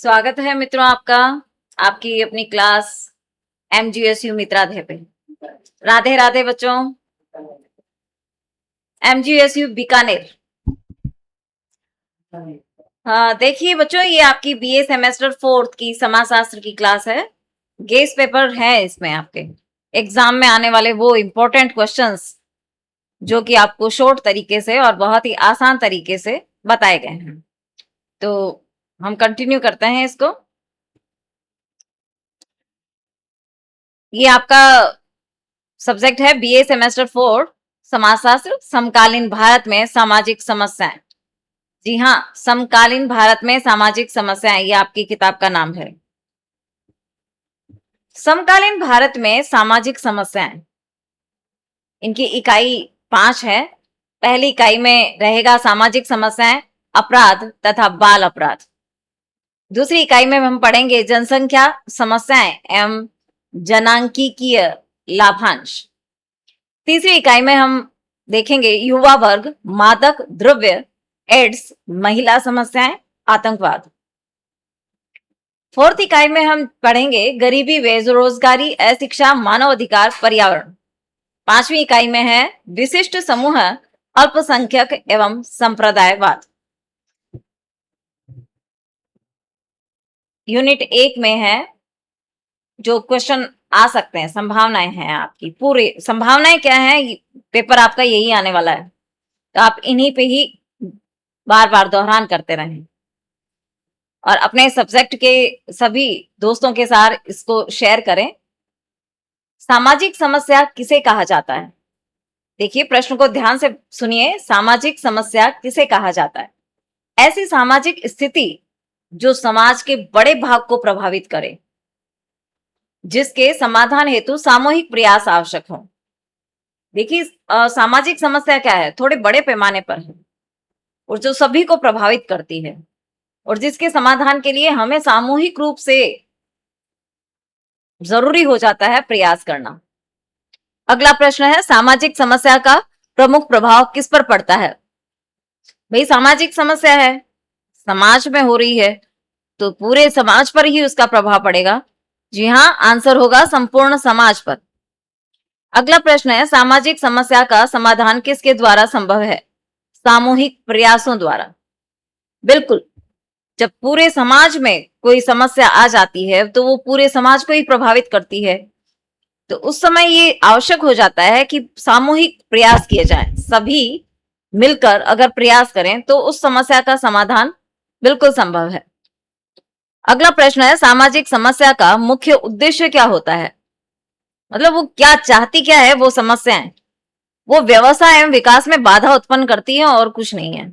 स्वागत है मित्रों आपका आपकी अपनी क्लास एमजीएसयू मित्राधे पे। राधे राधे बच्चों। एमजीएसयू बीकानेर। हाँ देखिए बच्चों, ये आपकी बीए सेमेस्टर 4 की समाजशास्त्र की क्लास है। गेस पेपर है इसमें आपके एग्जाम में आने वाले वो इंपॉर्टेंट क्वेश्चंस जो कि आपको शॉर्ट तरीके से और बहुत ही आसान तरीके से बताए गए हैं। तो हम कंटिन्यू करते हैं इसको। ये आपका सब्जेक्ट है बीए सेमेस्टर 4 समाजशास्त्र, समकालीन भारत में सामाजिक समस्याएं। जी हाँ, समकालीन भारत में सामाजिक समस्याएं, ये आपकी किताब का नाम है। समकालीन भारत में सामाजिक समस्याएं, इनकी इकाई 5 है। पहली इकाई में रहेगा सामाजिक समस्याएं, अपराध तथा बाल अपराध। दूसरी इकाई में हम पढ़ेंगे जनसंख्या समस्याएं एवं जनांकीय लाभांश। तीसरी इकाई में हम देखेंगे युवा वर्ग, मादक द्रव्य, एड्स, महिला समस्याएं, आतंकवाद। फोर्थ इकाई में हम पढ़ेंगे गरीबी, बेरोजगारी, अशिक्षा, मानव अधिकार, पर्यावरण। पांचवी इकाई में है विशिष्ट समूह, अल्पसंख्यक एवं संप्रदायवाद। यूनिट 1 में है जो क्वेश्चन आ सकते हैं, संभावनाएं हैं आपकी। पूरी संभावनाएं क्या है, पेपर आपका यही आने वाला है, तो आप इन्हीं पे ही बार बार दोहरान करते रहें और अपने सब्जेक्ट के सभी दोस्तों के साथ इसको शेयर करें। सामाजिक समस्या किसे कहा जाता है? देखिए प्रश्न को ध्यान से सुनिए। सामाजिक समस्या किसे कहा जाता है? ऐसी सामाजिक स्थिति जो समाज के बड़े भाग को प्रभावित करे, जिसके समाधान हेतु सामूहिक प्रयास आवश्यक हो। देखिए सामाजिक समस्या क्या है, थोड़े बड़े पैमाने पर है और जो सभी को प्रभावित करती है और जिसके समाधान के लिए हमें सामूहिक रूप से जरूरी हो जाता है प्रयास करना। अगला प्रश्न है सामाजिक समस्या का प्रमुख प्रभाव किस पर पड़ता है? भाई सामाजिक समस्या है, समाज में हो रही है, तो पूरे समाज पर ही उसका प्रभाव पड़ेगा। जी हाँ, आंसर होगा संपूर्ण समाज पर। अगला प्रश्न है सामाजिक समस्या का समाधान किसके द्वारा संभव है? सामूहिक प्रयासों द्वारा। बिल्कुल, जब पूरे समाज में कोई समस्या आ जाती है तो वो पूरे समाज को ही प्रभावित करती है, तो उस समय ये आवश्यक हो जाता है कि सामूहिक प्रयास किए जाएं। सभी मिलकर अगर प्रयास करें तो उस समस्या का समाधान बिल्कुल संभव है। अगला प्रश्न है सामाजिक समस्या का मुख्य उद्देश्य क्या होता है? मतलब वो क्या चाहती, क्या है वो समस्याएं? वो व्यवसाय एवं विकास में बाधा उत्पन्न करती है और कुछ नहीं है।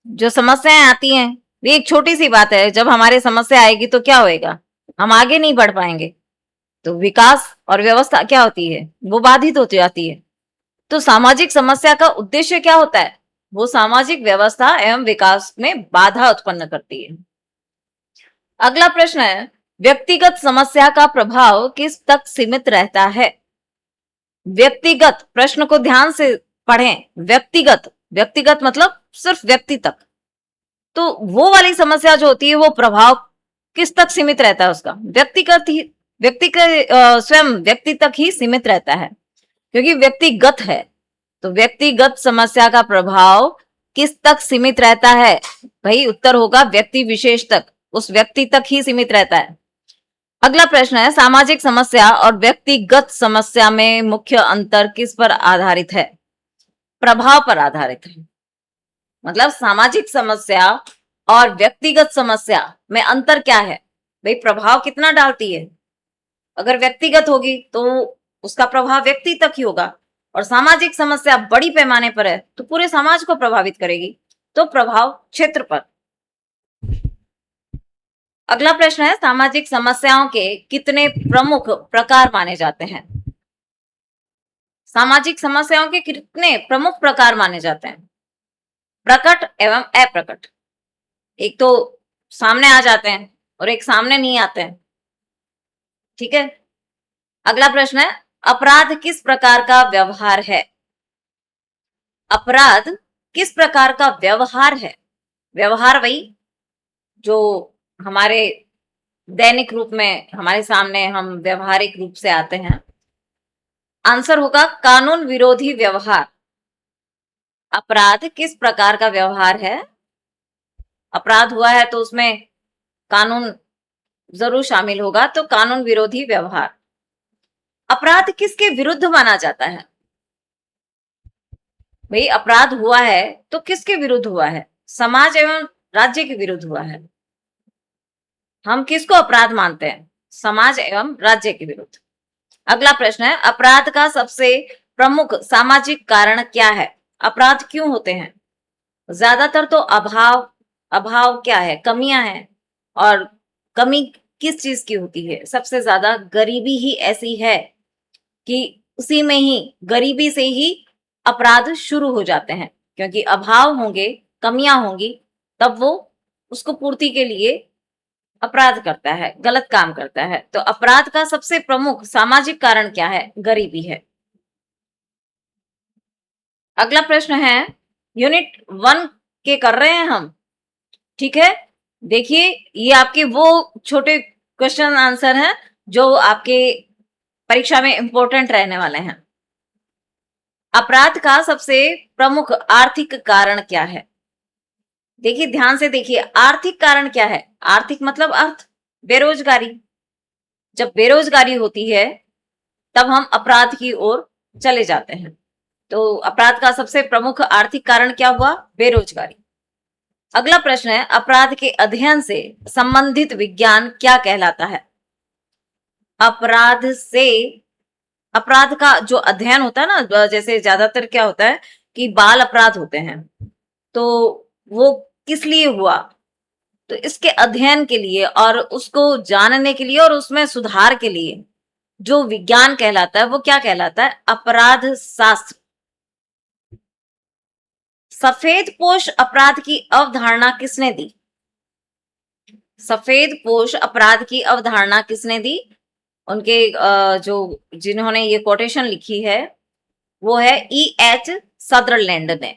जो समस्याएं आती हैं ये एक छोटी सी बात है, जब हमारे समस्या आएगी तो क्या होएगा, हम आगे नहीं बढ़ पाएंगे, तो विकास और व्यवस्था क्या होती है, वो बाधित हो जाती है। तो सामाजिक समस्या का उद्देश्य क्या होता है? वो सामाजिक व्यवस्था एवं विकास में बाधा उत्पन्न करती है। अगला प्रश्न है व्यक्तिगत समस्या का प्रभाव किस तक सीमित रहता है? व्यक्तिगत, प्रश्न को ध्यान से पढ़ें। व्यक्तिगत, व्यक्तिगत मतलब सिर्फ व्यक्ति तक। तो वो वाली समस्या जो होती है वो प्रभाव किस तक सीमित रहता है उसका? व्यक्तिगत ही, व्यक्तिगत स्वयं व्यक्ति तक ही सीमित रहता है, क्योंकि व्यक्तिगत है। तो व्यक्तिगत समस्या का प्रभाव किस तक सीमित रहता है? भाई उत्तर होगा व्यक्ति विशेष तक, उस व्यक्ति तक ही सीमित रहता है। अगला प्रश्न है सामाजिक समस्या और व्यक्तिगत समस्या में मुख्य अंतर किस पर आधारित है? प्रभाव पर आधारित है। मतलब सामाजिक समस्या और व्यक्तिगत समस्या में अंतर क्या है? भाई प्रभाव कितना डालती है? अगर व्यक्तिगत होगी तो उसका प्रभाव व्यक्ति तक ही होगा, और सामाजिक समस्या बड़ी पैमाने पर है तो पूरे समाज को प्रभावित करेगी, तो प्रभाव क्षेत्र पर। अगला प्रश्न है सामाजिक समस्याओं के कितने प्रमुख प्रकार माने जाते हैं? सामाजिक समस्याओं के कितने प्रमुख प्रकार माने जाते हैं? प्रकट एवं अप्रकट। एक तो सामने आ जाते हैं और एक सामने नहीं आते हैं। ठीक है। अगला प्रश्न है अपराध किस प्रकार का व्यवहार है? अपराध किस प्रकार का व्यवहार है? व्यवहार वही जो हमारे दैनिक रूप में हमारे सामने हम व्यवहारिक रूप से आते हैं। आंसर होगा कानून विरोधी व्यवहार। अपराध किस प्रकार का व्यवहार है? अपराध हुआ है तो उसमें कानून जरूर शामिल होगा, तो कानून विरोधी व्यवहार। अपराध किसके विरुद्ध माना जाता है? भाई अपराध हुआ है तो किसके विरुद्ध हुआ है? समाज एवं राज्य के विरुद्ध हुआ है। हम किसको अपराध मानते हैं? समाज एवं राज्य के विरुद्ध। अगला प्रश्न है, अपराध का सबसे प्रमुख सामाजिक कारण क्या है? अपराध क्यों होते हैं? ज्यादातर तो अभाव, अभाव क्या है? कमियां हैं। और कमी किस चीज की होती है? सबसे ज्यादा गरीबी ही ऐसी है कि उसी में ही, गरीबी से ही अपराध शुरू हो जाते हैं, क्योंकि अभाव होंगे, कमियां होंगी, तब वो उसको पूर्ति के लिए अपराध करता है, गलत काम करता है। तो अपराध का सबसे प्रमुख सामाजिक कारण क्या है? गरीबी है। अगला प्रश्न है, यूनिट 1 के कर रहे हैं हम, ठीक है। देखिए, ये आपके वो छोटे क्वेश्चन आंसर हैं जो आपके परीक्षा में इंपॉर्टेंट रहने वाले हैं। अपराध का सबसे प्रमुख आर्थिक कारण क्या है? देखिए, ध्यान से देखिए, आर्थिक कारण क्या है? आर्थिक मतलब अर्थ, बेरोजगारी। जब बेरोजगारी होती है तब हम अपराध की ओर चले जाते हैं। तो अपराध का सबसे प्रमुख आर्थिक कारण क्या हुआ? बेरोजगारी। अगला प्रश्न है, अपराध के अध्ययन से संबंधित विज्ञान क्या कहलाता है? अपराध से, अपराध का जो अध्ययन होता है ना, जैसे ज्यादातर क्या होता है कि बाल अपराध होते हैं, तो वो किस लिए हुआ? तो इसके अध्ययन के लिए और उसको जानने के लिए और उसमें सुधार के लिए जो विज्ञान कहलाता है वो क्या कहलाता है? अपराध शास्त्र। सफेद पोश अपराध की अवधारणा किसने दी? सफेद पोश अपराध की अवधारणा किसने दी? उनके जो जिन्होंने ये कोटेशन लिखी है वो है E.H. सदरलैंड ने।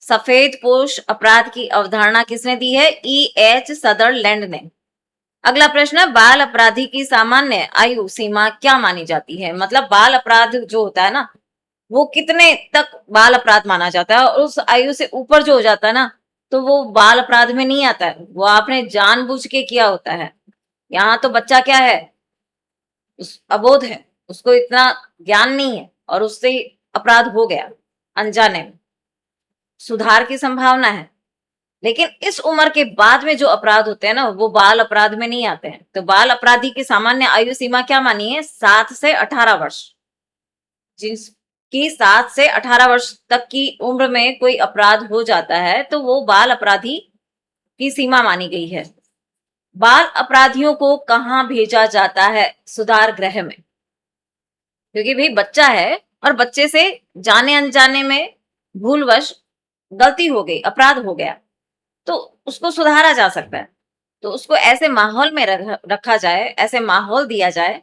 सफेद पोश अपराध की अवधारणा किसने दी है? E.H. सदरलैंड ने। अगला प्रश्न है, बाल अपराधी की सामान्य आयु सीमा क्या मानी जाती है? मतलब बाल अपराध जो होता है ना, वो कितने तक बाल अपराध माना जाता है, और उस आयु से ऊपर जो हो जाता है ना, तो वो बाल अपराध में नहीं आता है, वो आपने जानबूझ के किया होता है। यहाँ तो बच्चा क्या है, उस अबोध है, उसको इतना ज्ञान नहीं है और उससे अपराध हो गया अनजाने में। सुधार की संभावना है, लेकिन इस उम्र के बाद में जो अपराध होते हैं ना, वो बाल अपराध में नहीं आते हैं। तो बाल अपराधी की सामान्य आयु सीमा क्या मानी है? 7 से 18 वर्ष। जिनकी 7 से 18 वर्ष तक की उम्र में कोई अपराध हो जाता है तो वो बाल अपराधी की सीमा मानी गई है। बाल अपराधियों को कहाँ भेजा जाता है? सुधार गृह में। क्योंकि भाई बच्चा है और बच्चे से जाने अनजाने में भूलवश गलती हो गई, अपराध हो गया, तो उसको सुधारा जा सकता है। तो उसको ऐसे माहौल में रखा जाए, ऐसे माहौल दिया जाए,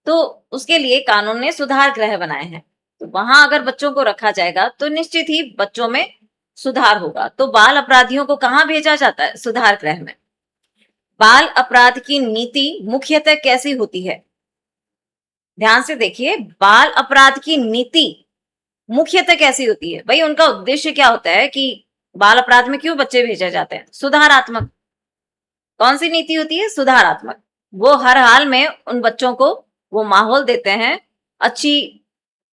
तो उसके लिए कानून ने सुधार गृह बनाए हैं। तो वहां अगर बच्चों को रखा जाएगा तो निश्चित ही बच्चों में सुधार होगा। तो बाल अपराधियों को कहाँ भेजा जाता है? सुधार गृह में। बाल अपराध की नीति मुख्यतः कैसी होती है? ध्यान से देखिए, बाल अपराध की नीति मुख्यतः कैसी होती है? भाई उनका उद्देश्य क्या होता है कि बाल अपराध में क्यों बच्चे भेजे जाते हैं? सुधारात्मक। कौन सी नीति होती है? सुधारात्मक। वो हर हाल में उन बच्चों को वो माहौल देते हैं, अच्छी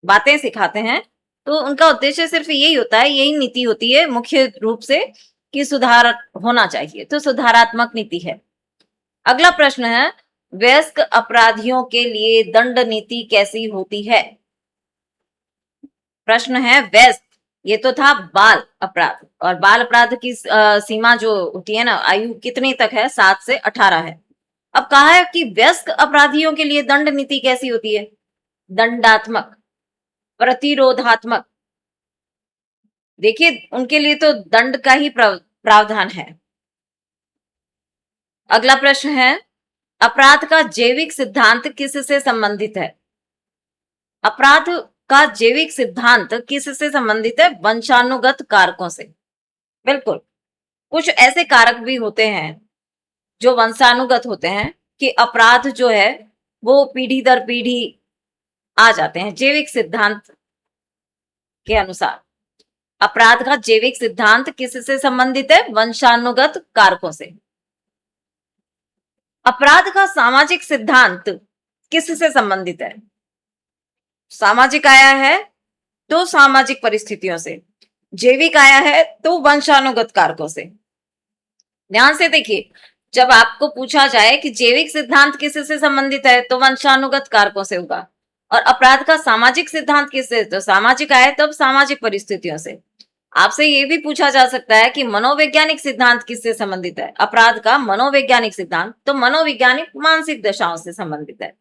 बातें सिखाते हैं। तो उनका उद्देश्य सिर्फ यही होता है, यही नीति होती है मुख्य रूप से, कि सुधार होना चाहिए। तो सुधारात्मक नीति है। अगला प्रश्न है, वयस्क अपराधियों के लिए दंड नीति कैसी होती है? प्रश्न है वयस्क, ये तो था बाल अपराध, और बाल अपराध की सीमा जो होती है ना, आयु कितनी तक है? 7 से 18 है। अब कहा है कि वयस्क अपराधियों के लिए दंड नीति कैसी होती है? दंडात्मक, प्रतिरोधात्मक। देखिए, उनके लिए तो दंड का ही प्रावधान है। अगला प्रश्न है, अपराध का जैविक सिद्धांत किससे संबंधित है? अपराध का जैविक सिद्धांत किससे संबंधित है? वंशानुगत कारकों से। बिल्कुल, कुछ ऐसे कारक भी होते हैं जो वंशानुगत होते हैं कि अपराध जो है वो पीढ़ी दर पीढ़ी आ जाते हैं। जैविक सिद्धांत के अनुसार अपराध का जैविक सिद्धांत किससे संबंधित है? वंशानुगत कारकों से। अपराध का सामाजिक सिद्धांत किससे संबंधित है? सामाजिक आया है तो सामाजिक परिस्थितियों से, जैविक आया है तो वंशानुगत कारकों से। ध्यान से देखिए, जब आपको पूछा जाए कि जैविक सिद्धांत किससे संबंधित है तो वंशानुगत कारकों से होगा, और अपराध का सामाजिक सिद्धांत किससे, तो सामाजिक आए तब सामाजिक परिस्थितियों से। आपसे ये भी पूछा जा सकता है कि मनोवैज्ञानिक सिद्धांत किससे संबंधित है? अपराध का मनोवैज्ञानिक सिद्धांत तो मनोवैज्ञानिक मानसिक दशाओं से संबंधित है।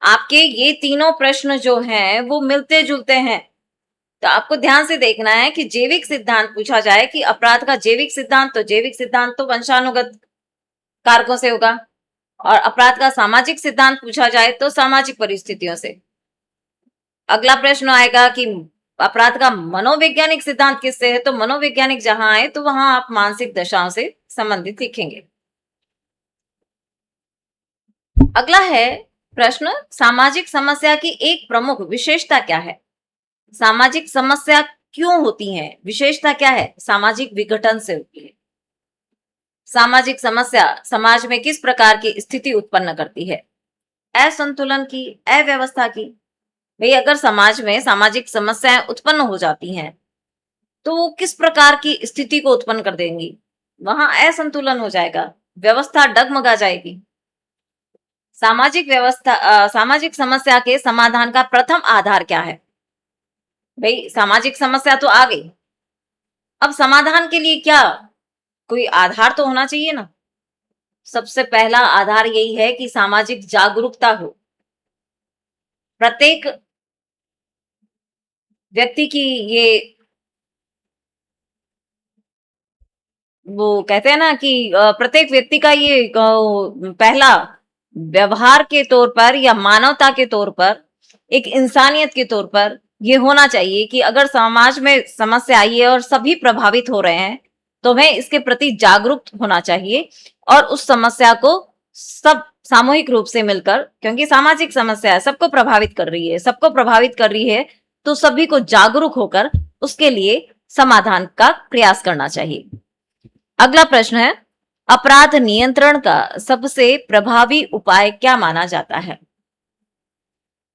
आपके ये तीनों प्रश्न जो हैं वो मिलते जुलते हैं, तो आपको ध्यान से देखना है कि जैविक सिद्धांत पूछा जाए कि अपराध का जैविक सिद्धांत, तो जैविक सिद्धांत तो वंशानुगत कारकों से होगा, और अपराध का सामाजिक सिद्धांत पूछा जाए तो सामाजिक परिस्थितियों से। अगला प्रश्न आएगा कि अपराध का मनोवैज्ञानिक सिद्धांत किससे है, तो मनोवैज्ञानिक जहां आए तो वहां आप मानसिक दशाओं से संबंधित लिखेंगे। अगला है प्रश्न, सामाजिक समस्या की एक प्रमुख विशेषता क्या है? सामाजिक समस्या क्यों होती है, विशेषता क्या है? सामाजिक विघटन से होती है। सामाजिक समस्या समाज में किस प्रकार की स्थिति उत्पन्न करती है? असंतुलन की, अव्यवस्था की। भाई अगर समाज में सामाजिक समस्याएं उत्पन्न हो जाती हैं तो वो किस प्रकार की स्थिति को उत्पन्न कर देंगी? वहां असंतुलन हो जाएगा, व्यवस्था डगमगा जाएगी। सामाजिक व्यवस्था सामाजिक समस्या के समाधान का प्रथम आधार क्या है? भाई सामाजिक समस्या तो आ गई, अब समाधान के लिए क्या, कोई आधार तो होना चाहिए ना। सबसे पहला आधार यही है कि सामाजिक जागरूकता हो। प्रत्येक व्यक्ति की ये, वो कहते हैं ना कि प्रत्येक व्यक्ति का ये पहला व्यवहार के तौर पर या मानवता के तौर पर, एक इंसानियत के तौर पर ये होना चाहिए कि अगर समाज में समस्या आई है और सभी प्रभावित हो रहे हैं तो हमें इसके प्रति जागरूक होना चाहिए, और उस समस्या को सब सामूहिक रूप से मिलकर, क्योंकि सामाजिक समस्या है, सबको प्रभावित कर रही है, सबको प्रभावित कर रही है, तो सभी को जागरूक होकर उसके लिए समाधान का प्रयास करना चाहिए। अगला प्रश्न है, अपराध नियंत्रण का सबसे प्रभावी उपाय क्या माना जाता है?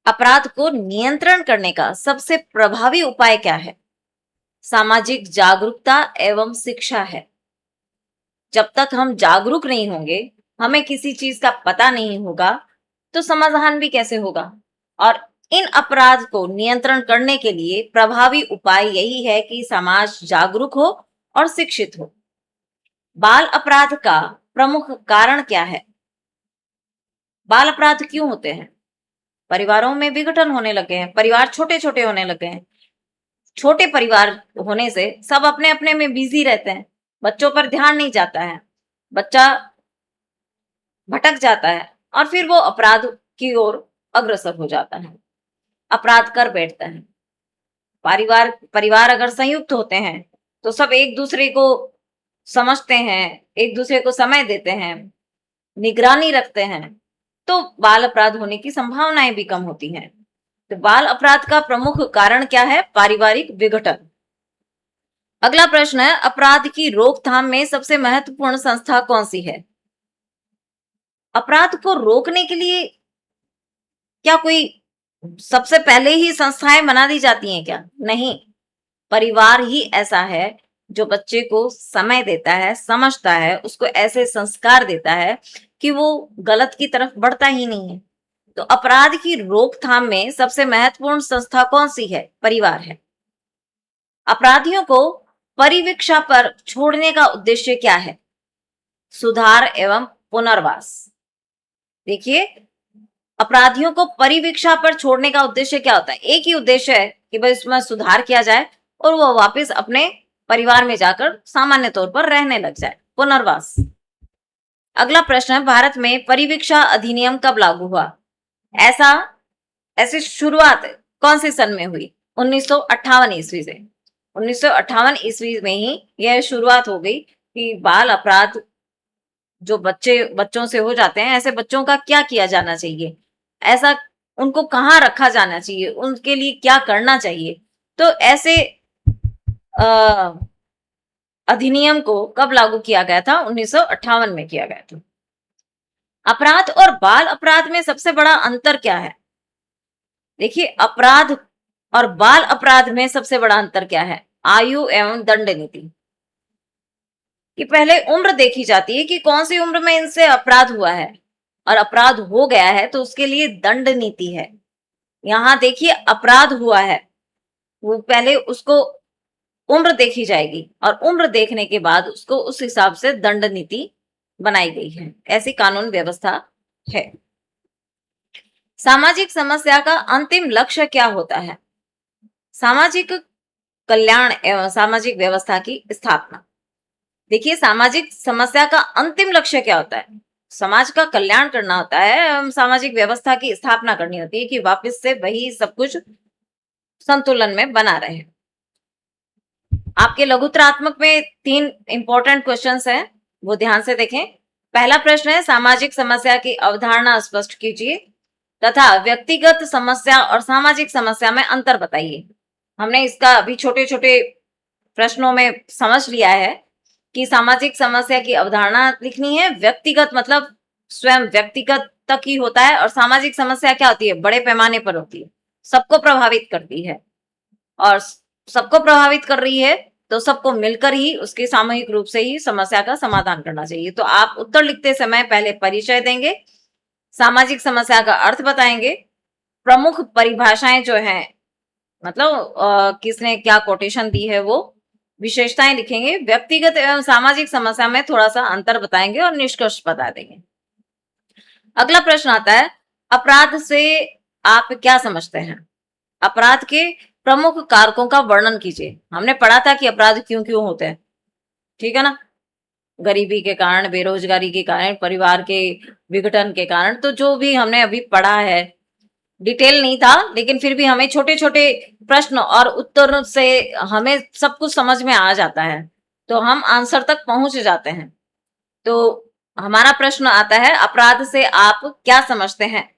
अपराध को नियंत्रण करने का सबसे प्रभावी उपाय क्या है? सामाजिक जागरूकता एवं शिक्षा है। जब तक हम जागरूक नहीं होंगे, हमें किसी चीज का पता नहीं होगा, तो समाधान भी कैसे होगा? और इन अपराध को नियंत्रण करने के लिए प्रभावी उपाय यही है कि समाज जागरूक हो और शिक्षित हो। बाल अपराध का प्रमुख कारण क्या है? बाल अपराध क्यों होते हैं? परिवारों में विघटन होने लगे हैं, परिवार छोटे छोटे होने लगे हैं। छोटे परिवार होने से सब अपने अपने में बिजी रहते हैं, बच्चों पर ध्यान नहीं जाता है, बच्चा भटक जाता है और फिर वो अपराध की ओर अग्रसर हो जाता है, अपराध कर बैठता है। परिवार अगर संयुक्त होते हैं तो सब एक दूसरे को समझते हैं, एक दूसरे को समय देते हैं, निगरानी रखते हैं, तो बाल अपराध होने की संभावनाएं भी कम होती हैं। तो बाल अपराध का प्रमुख कारण क्या है? पारिवारिक विघटन। अगला प्रश्न है, अपराध की रोकथाम में सबसे महत्वपूर्ण संस्था कौन सी है? अपराध को रोकने के लिए क्या कोई सबसे पहले ही संस्थाएं बना दी जाती हैं क्या? नहीं, परिवार ही ऐसा है जो बच्चे को समय देता है, समझता है, उसको ऐसे संस्कार देता है कि वो गलत की तरफ बढ़ता ही नहीं है। तो अपराध की रोकथाम में सबसे महत्वपूर्ण संस्था कौन सी है? परिवार है। अपराधियों को परिवीक्षा पर छोड़ने का उद्देश्य क्या है? सुधार एवं पुनर्वास। देखिए, अपराधियों को परिवीक्षा पर छोड़ने का उद्देश्य क्या होता है? एक ही उद्देश्य है कि भाई उसमें सुधार किया जाए और वो वापस अपने परिवार में जाकर सामान्य तौर पर रहने लग जाए, पुनर्वास। अगला प्रश्न है, भारत में परिवीक्षा अधिनियम कब लागू हुआ? ऐसी शुरुआत कौन से सन में हुई? 1958 ईस्वी से। 1958 ईस्वी में ही यह शुरुआत हो गई कि बाल अपराध जो बच्चों से हो जाते हैं, ऐसे बच्चों का क्या किया जाना चाहिए, ऐसा उनको कहाँ रखा जाना चाहिए, उनके लिए क्या करना चाहिए। तो ऐसे अधिनियम को कब लागू किया गया था? 1958 में किया गया था। अपराध और बाल अपराध में सबसे बड़ा अंतर क्या है? देखिए, अपराध और बाल अपराध में सबसे बड़ा अंतर क्या है? आयु एवं दंड नीति। कि पहले उम्र देखी जाती है कि कौन सी उम्र में इनसे अपराध हुआ है, और अपराध हो गया है तो उसके लिए दंड नीति है। यहां देखिए, अपराध हुआ है, वो पहले उसको उम्र देखी जाएगी, और उम्र देखने के बाद उसको उस हिसाब से दंड नीति बनाई गई है। ऐसी कानून व्यवस्था है। सामाजिक समस्या का अंतिम लक्ष्य क्या होता है? सामाजिक कल्याण एवं सामाजिक व्यवस्था की स्थापना। देखिए, सामाजिक समस्या का अंतिम लक्ष्य क्या होता है? समाज का कल्याण करना होता है एवं सामाजिक व्यवस्था की स्थापना करनी होती है कि वापस से वही सब कुछ संतुलन में बना रहे। आपके लघुतरात्मक में 3 इंपॉर्टेंट क्वेश्चंस हैं, वो ध्यान से देखें। पहला प्रश्न है, सामाजिक समस्या की अवधारणा स्पष्ट कीजिए तथा व्यक्तिगत समस्या और सामाजिक समस्या में अंतर बताइए। हमने इसका अभी छोटे छोटे प्रश्नों में समझ लिया है कि सामाजिक समस्या की अवधारणा लिखनी है। व्यक्तिगत मतलब स्वयं व्यक्तिगत तक ही होता है, और सामाजिक समस्या क्या होती है? बड़े पैमाने पर होती है, सबको प्रभावित करती है, और सबको प्रभावित कर रही है तो सबको मिलकर ही उसके सामूहिक रूप से ही समस्या का समाधान करना चाहिए। तो आप उत्तर लिखते समय पहले परिचय देंगे, सामाजिक समस्या का अर्थ बताएंगे, प्रमुख परिभाषाएं जो हैं, मतलब किसने क्या कोटेशन दी है, वो विशेषताएं लिखेंगे, व्यक्तिगत एवं सामाजिक समस्या में थोड़ा सा अंतर बताएंगे और निष्कर्ष बता देंगे। अगला प्रश्न आता है, अपराध से आप क्या समझते हैं? अपराध के प्रमुख कारकों का वर्णन कीजिए। हमने पढ़ा था कि अपराध क्यों क्यों होते हैं, ठीक है ना? गरीबी के कारण, बेरोजगारी के कारण, परिवार के विघटन के कारण। तो जो भी हमने अभी पढ़ा है, डिटेल नहीं था, लेकिन फिर भी हमें छोटे छोटे प्रश्न और उत्तर से हमें सब कुछ समझ में आ जाता है, तो हम आंसर तक पहुंच जाते हैं। तो हमारा प्रश्न आता है, अपराध से आप क्या समझते हैं?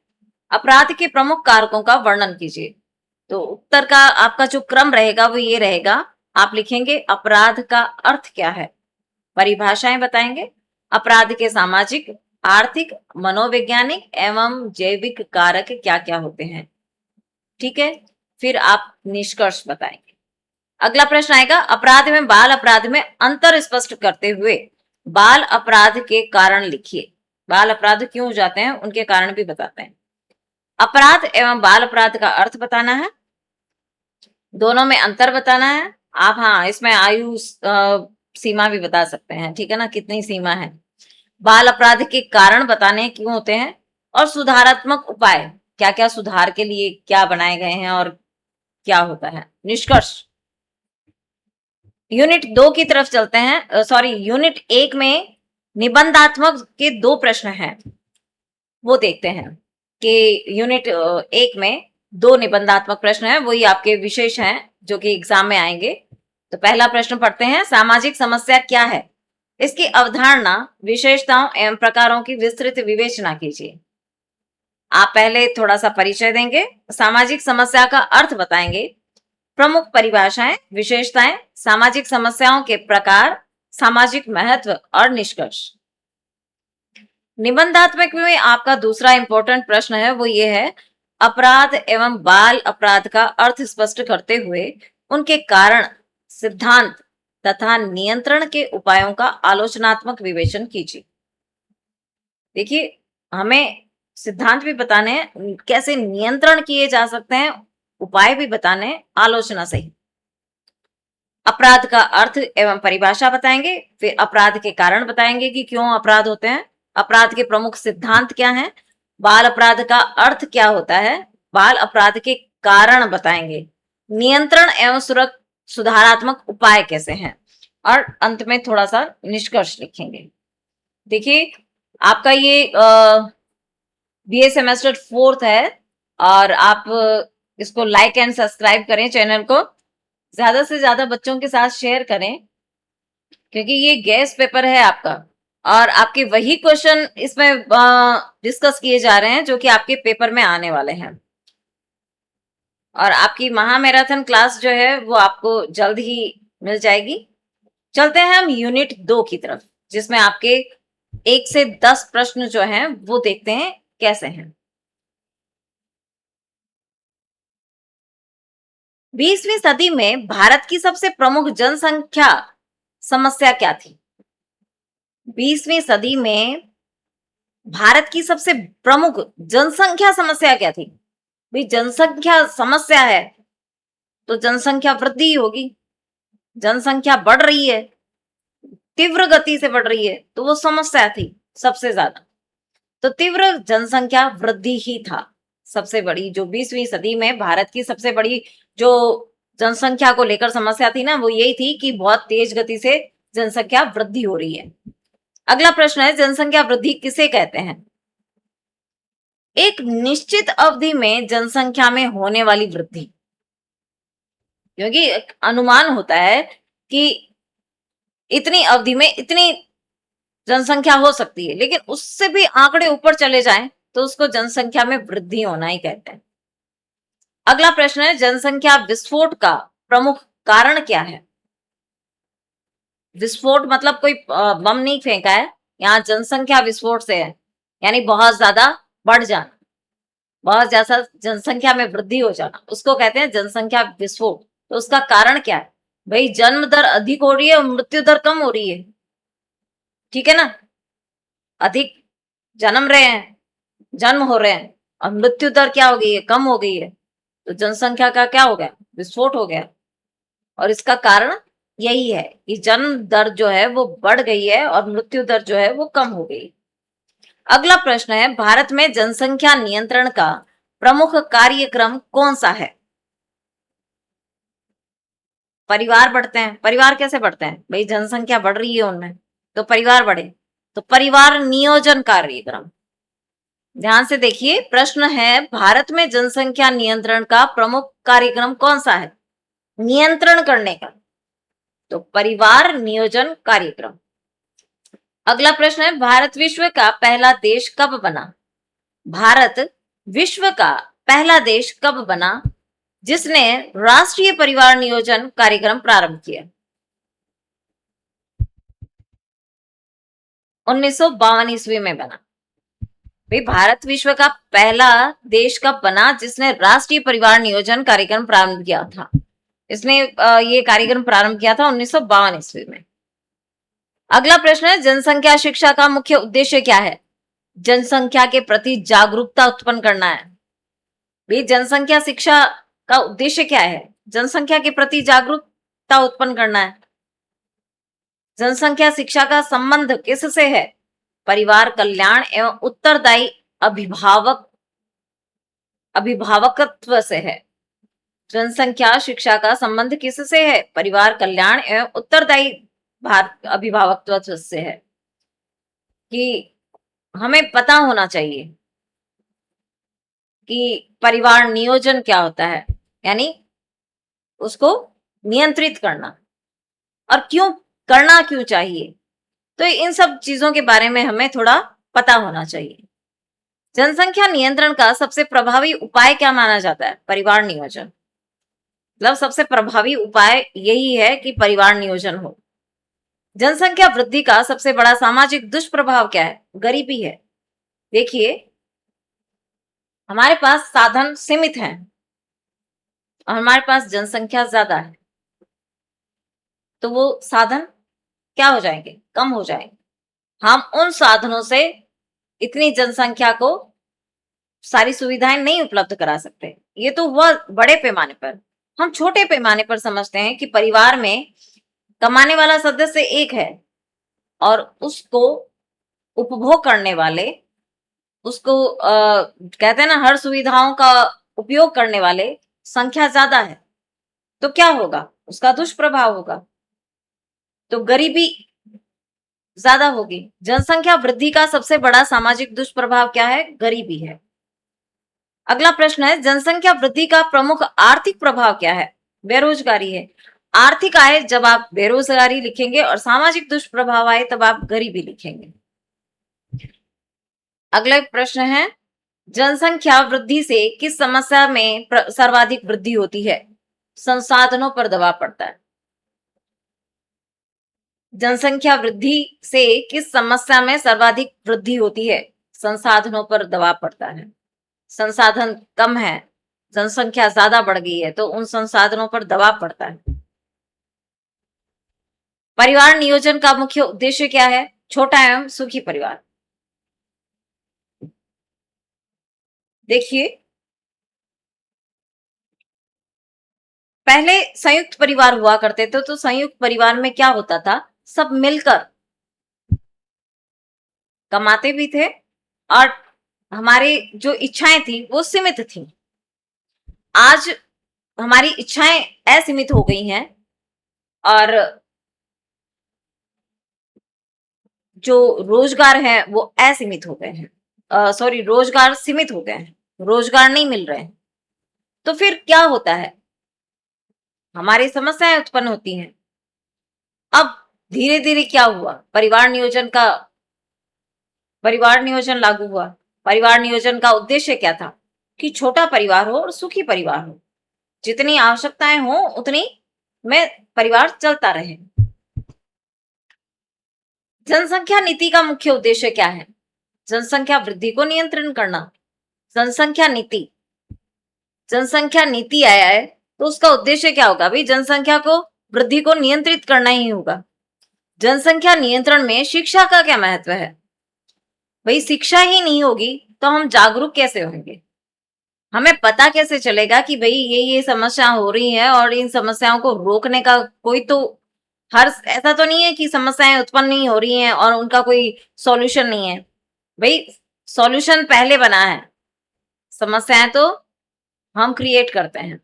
अपराध के प्रमुख कारकों का वर्णन कीजिए। तो उत्तर का आपका जो क्रम रहेगा वो ये रहेगा, आप लिखेंगे अपराध का अर्थ क्या है, परिभाषाएं बताएंगे, अपराध के सामाजिक, आर्थिक, मनोवैज्ञानिक एवं जैविक कारक क्या क्या होते हैं, ठीक है? फिर आप निष्कर्ष बताएंगे। अगला प्रश्न आएगा, अपराध में बाल अपराध में अंतर स्पष्ट करते हुए बाल अपराध के कारण लिखिए। बाल अपराध क्यों हो जाते हैं, उनके कारण भी बताते हैं। अपराध एवं बाल अपराध का अर्थ बताना है, दोनों में अंतर बताना है। आप हाँ, इसमें आयु सीमा भी बता सकते हैं, ठीक है ना, कितनी सीमा है। बाल अपराध के कारण बताने क्यों होते हैं, और सुधारात्मक उपाय, क्या क्या सुधार के लिए क्या बनाए गए हैं और क्या होता है। निष्कर्ष। यूनिट 2 की तरफ चलते हैं। सॉरी, यूनिट 1 में निबंधात्मक के 2 प्रश्न हैं, वो देखते हैं कि यूनिट 1 में 2 निबंधात्मक प्रश्न हैं, वही आपके विशेष हैं जो कि एग्जाम में आएंगे। तो पहला प्रश्न पढ़ते हैं, सामाजिक समस्या क्या है, इसकी अवधारणा, विशेषताओं एवं प्रकारों की विस्तृत विवेचना कीजिए। आप पहले थोड़ा सा परिचय देंगे, सामाजिक समस्या का अर्थ बताएंगे, प्रमुख परिभाषाएं, विशेषताएं, सामाजिक समस्याओं के प्रकार, सामाजिक महत्व और निष्कर्ष। निबंधात्मक में आपका दूसरा इंपॉर्टेंट प्रश्न है, वो ये है, अपराध एवं बाल अपराध का अर्थ स्पष्ट करते हुए उनके कारण, सिद्धांत तथा नियंत्रण के उपायों का आलोचनात्मक विवेचन कीजिए। देखिए, हमें सिद्धांत भी बताने हैं, कैसे नियंत्रण किए जा सकते हैं, उपाय भी बताने, आलोचना सही। अपराध का अर्थ एवं परिभाषा बताएंगे, फिर अपराध के कारण बताएंगे कि क्यों अपराध होते हैं, अपराध के प्रमुख सिद्धांत क्या हैं, बाल अपराध का अर्थ क्या होता है, बाल अपराध के कारण बताएंगे, नियंत्रण एवं सुधारात्मक उपाय कैसे हैं, और अंत में थोड़ा सा निष्कर्ष लिखेंगे। देखिए, आपका ये बीए सेमेस्टर 4th है, और आप इसको लाइक एंड सब्सक्राइब करें, चैनल को ज्यादा से ज्यादा बच्चों के साथ शेयर करें, क्योंकि ये गेस्ट पेपर है आपका, और आपके वही क्वेश्चन इसमें डिस्कस किए जा रहे हैं जो कि आपके पेपर में आने वाले हैं। और आपकी महामैराथन क्लास जो है वो आपको जल्द ही मिल जाएगी। चलते हैं हम यूनिट 2 की तरफ, जिसमें आपके 1 से 10 प्रश्न जो हैं वो देखते हैं कैसे हैं। 20वीं सदी में भारत की सबसे प्रमुख जनसंख्या समस्या क्या थी? 20वीं सदी में भारत की सबसे प्रमुख जनसंख्या समस्या क्या थी? भाई जनसंख्या समस्या है तो जनसंख्या वृद्धि होगी। जनसंख्या बढ़ रही है, तीव्र गति से बढ़ रही है, तो वो समस्या थी सबसे ज्यादा। तो तीव्र जनसंख्या वृद्धि ही था सबसे बड़ी, जो 20वीं सदी में भारत की सबसे बड़ी जो जनसंख्या को लेकर समस्या थी ना, वो यही थी कि बहुत तेज गति से जनसंख्या वृद्धि हो रही है। अगला प्रश्न है, जनसंख्या वृद्धि किसे कहते हैं? एक निश्चित अवधि में जनसंख्या में होने वाली वृद्धि, क्योंकि एक अनुमान होता है कि इतनी अवधि में इतनी जनसंख्या हो सकती है, लेकिन उससे भी आंकड़े ऊपर चले जाएं तो उसको जनसंख्या में वृद्धि होना ही कहते हैं। अगला प्रश्न है, जनसंख्या विस्फोट का प्रमुख कारण क्या है? विस्फोट मतलब कोई बम नहीं फेंका है, यहाँ जनसंख्या विस्फोट से है, यानी बहुत ज्यादा बढ़ जाना, बहुत ज्यादा जनसंख्या में वृद्धि हो जाना, उसको कहते हैं जनसंख्या विस्फोट। तो उसका कारण क्या है? भाई जन्म दर अधिक हो रही है और मृत्यु दर कम हो रही है, ठीक है ना? अधिक जन्म रहे हैं, जन्म हो रहे हैं, और मृत्यु दर क्या हो गई है? कम हो गई है। तो जनसंख्या का क्या हो गया? विस्फोट हो गया। और इसका कारण यही है कि जन्म दर जो है वो बढ़ गई है और मृत्यु दर जो है वो कम हो गई। अगला प्रश्न है, भारत में जनसंख्या नियंत्रण का प्रमुख कार्यक्रम कौन सा है? परिवार बढ़ते हैं। परिवार कैसे बढ़ते हैं? भाई जनसंख्या बढ़ रही है उनमें, तो परिवार बढ़े, तो परिवार नियोजन कार्यक्रम। ध्यान से देखिए, प्रश्न है भारत में जनसंख्या नियंत्रण का प्रमुख कार्यक्रम कौन सा है? नियंत्रण करने का, तो परिवार नियोजन कार्यक्रम। अगला प्रश्न है, भारत विश्व का पहला देश कब बना? भारत विश्व का पहला देश कब बना जिसने राष्ट्रीय परिवार नियोजन कार्यक्रम प्रारंभ किया? 1952 ईस्वी में बना। भाई भारत विश्व का पहला देश कब बना जिसने राष्ट्रीय परिवार नियोजन कार्यक्रम प्रारंभ किया था? इसने ये कार्यक्रम प्रारंभ किया था 1952 ईस्वी में। अगला प्रश्न है, जनसंख्या शिक्षा का मुख्य उद्देश्य क्या है? जनसंख्या के प्रति जागरूकता उत्पन्न करना है। भाई जनसंख्या शिक्षा का उद्देश्य क्या है? जनसंख्या के प्रति जागरूकता उत्पन्न करना है। जनसंख्या शिक्षा का संबंध किससे है? परिवार कल्याण एवं उत्तरदायी अभिभावकत्व से है। जनसंख्या शिक्षा का संबंध किससे है? परिवार कल्याण एवं उत्तरदायी अभिभावकत्व से है। कि हमें पता होना चाहिए कि परिवार नियोजन क्या होता है, यानी उसको नियंत्रित करना, और क्यों चाहिए। तो इन सब चीजों के बारे में हमें थोड़ा पता होना चाहिए। जनसंख्या नियंत्रण का सबसे प्रभावी उपाय क्या माना जाता है? परिवार नियोजन। मतलब सबसे प्रभावी उपाय यही है कि परिवार नियोजन हो। जनसंख्या वृद्धि का सबसे बड़ा सामाजिक दुष्प्रभाव क्या है? गरीबी है। देखिए, हमारे पास साधन सीमित हैं और हमारे पास जनसंख्या ज्यादा है, तो वो साधन क्या हो जाएंगे? कम हो जाएंगे। हम उन साधनों से इतनी जनसंख्या को सारी सुविधाएं नहीं उपलब्ध करा सकते। ये तो हुआ बड़े पैमाने पर। हम छोटे पैमाने पर समझते हैं कि परिवार में कमाने वाला सदस्य एक है और उसको उपभोग करने वाले, उसको कहते हैं ना, हर सुविधाओं का उपयोग करने वाले संख्या ज्यादा है, तो क्या होगा? उसका दुष्प्रभाव होगा, तो गरीबी ज्यादा होगी। जनसंख्या वृद्धि का सबसे बड़ा सामाजिक दुष्प्रभाव क्या है? गरीबी है। अगला प्रश्न है, जनसंख्या वृद्धि का प्रमुख आर्थिक प्रभाव क्या है? बेरोजगारी है। आर्थिक आय जब आप बेरोजगारी लिखेंगे और सामाजिक दुष्प्रभाव आए तब आप गरीबी लिखेंगे। अगला प्रश्न है, जनसंख्या वृद्धि से किस समस्या में सर्वाधिक वृद्धि होती है? संसाधनों पर दबाव पड़ता है। जनसंख्या वृद्धि से किस समस्या में सर्वाधिक वृद्धि होती है? संसाधनों पर दबाव पड़ता है। संसाधन कम है, जनसंख्या ज्यादा बढ़ गई है, तो उन संसाधनों पर दबाव पड़ता है। परिवार नियोजन का मुख्य उद्देश्य क्या है? छोटा एवं सुखी परिवार। देखिए, पहले संयुक्त परिवार हुआ करते थे, तो संयुक्त परिवार में क्या होता था, सब मिलकर कमाते भी थे और हमारी जो इच्छाएं थी वो सीमित थी। आज हमारी इच्छाएं असीमित हो गई हैं और जो रोजगार है वो असीमित हो गए हैं, सॉरी, रोजगार सीमित हो गए हैं, रोजगार नहीं मिल रहे हैं। तो फिर क्या होता है, हमारी समस्याएं उत्पन्न होती हैं। अब धीरे धीरे क्या हुआ, परिवार नियोजन लागू हुआ। परिवार नियोजन का उद्देश्य क्या था कि छोटा परिवार हो और सुखी परिवार हो, जितनी आवश्यकताएं हो उतनी में परिवार चलता रहे। जनसंख्या नीति का मुख्य उद्देश्य क्या है? जनसंख्या वृद्धि को नियंत्रण करना। जनसंख्या नीति, जनसंख्या नीति आया है तो उसका उद्देश्य क्या होगा भाई? जनसंख्या को, वृद्धि को नियंत्रित करना ही होगा। जनसंख्या नियंत्रण में शिक्षा का क्या महत्व है? भाई शिक्षा ही नहीं होगी तो हम जागरूक कैसे होंगे? हमें पता कैसे चलेगा कि भाई ये समस्या हो रही है और इन समस्याओं को रोकने का कोई तो, हर ऐसा तो नहीं है कि समस्याएं उत्पन्न नहीं हो रही हैं और उनका कोई सॉल्यूशन नहीं है। भाई सॉल्यूशन पहले बना है, समस्याएं तो हम क्रिएट करते हैं।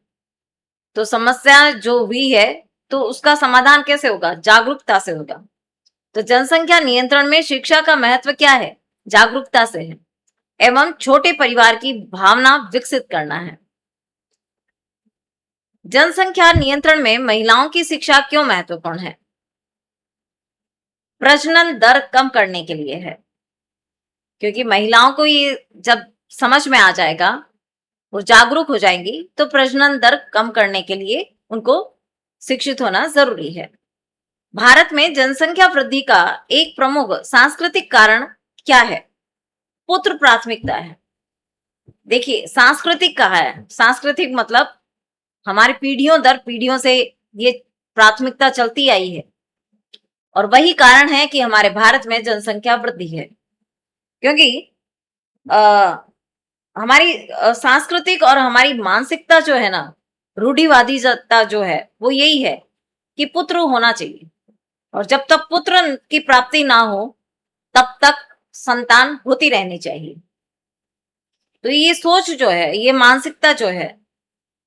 तो समस्या जो हुई है तो उसका समाधान कैसे होगा? जागरूकता से होगा। तो जनसंख्या नियंत्रण में शिक्षा का महत्व क्या है? जागरूकता से है, एवं छोटे परिवार की भावना विकसित करना है। जनसंख्या नियंत्रण में महिलाओं की शिक्षा क्यों महत्वपूर्ण है? प्रजनन दर कम करने के लिए है, क्योंकि महिलाओं को ये जब समझ में आ जाएगा, वो जागरूक हो जाएंगी, तो प्रजनन दर कम करने के लिए उनको शिक्षित होना जरूरी है। भारत में जनसंख्या वृद्धि का एक प्रमुख सांस्कृतिक कारण क्या है? पुत्र प्राथमिकता है। देखिए, सांस्कृतिक कहा है, सांस्कृतिक मतलब हमारी पीढ़ियों दर पीढ़ियों से ये प्राथमिकता चलती आई है और वही कारण है कि हमारे भारत में जनसंख्या वृद्धि है। क्योंकि आ, हमारी सांस्कृतिक और हमारी मानसिकता जो है ना, रूढ़िवादीता जो है वो यही है कि पुत्र होना चाहिए, और जब तक पुत्र की प्राप्ति ना हो तब तक संतान होती रहनी चाहिए। तो ये सोच जो है, ये मानसिकता जो है,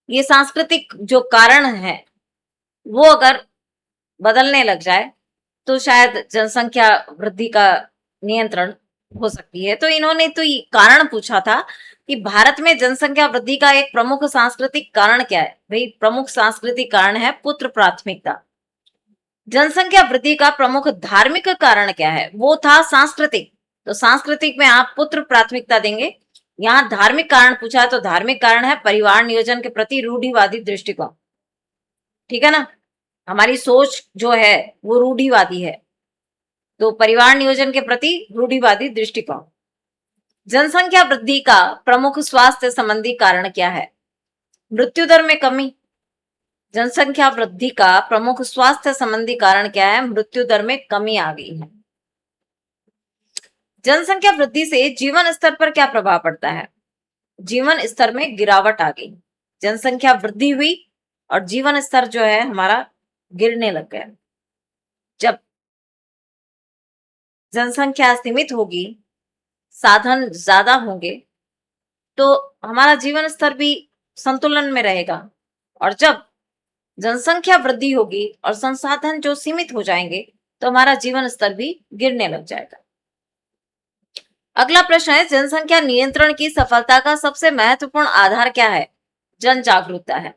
ये सांस्कृतिक जो कारण है, वो अगर बदलने लग जाए तो शायद जनसंख्या वृद्धि का नियंत्रण हो सकती है। तो इन्होंने तो ये कारण पूछा था कि भारत में जनसंख्या वृद्धि का एक प्रमुख सांस्कृतिक कारण क्या है? भाई प्रमुख सांस्कृतिक कारण है पुत्र प्राथमिकता। जनसंख्या वृद्धि का प्रमुख धार्मिक कारण क्या है? वो था सांस्कृतिक। तो सांस्कृतिक में आप पुत्र प्राथमिकता देंगे। यहाँ धार्मिक कारण पूछा, तो धार्मिक कारण है परिवार नियोजन के प्रति रूढ़िवादी दृष्टिकोण। ठीक है ना, हमारी सोच जो है वो रूढ़िवादी है, तो परिवार नियोजन के प्रति रूढ़िवादी दृष्टिकोण। जनसंख्या वृद्धि का प्रमुख स्वास्थ्य संबंधी कारण क्या है? मृत्यु दर में कमी। जनसंख्या वृद्धि का प्रमुख स्वास्थ्य संबंधी कारण क्या है? मृत्यु दर में कमी आ गई है। जनसंख्या वृद्धि से जीवन स्तर पर क्या प्रभाव पड़ता है? जीवन स्तर में गिरावट आ गई। जनसंख्या वृद्धि हुई और जीवन स्तर जो है हमारा गिरने लग गया। जब जनसंख्या सीमित होगी, साधन ज्यादा होंगे, तो हमारा जीवन स्तर भी संतुलन में रहेगा, और जब जनसंख्या वृद्धि होगी और संसाधन जो सीमित हो जाएंगे तो हमारा जीवन स्तर भी गिरने लग जाएगा। अगला प्रश्न है, जनसंख्या नियंत्रण की सफलता का सबसे महत्वपूर्ण आधार क्या है? जन जागरूकता है।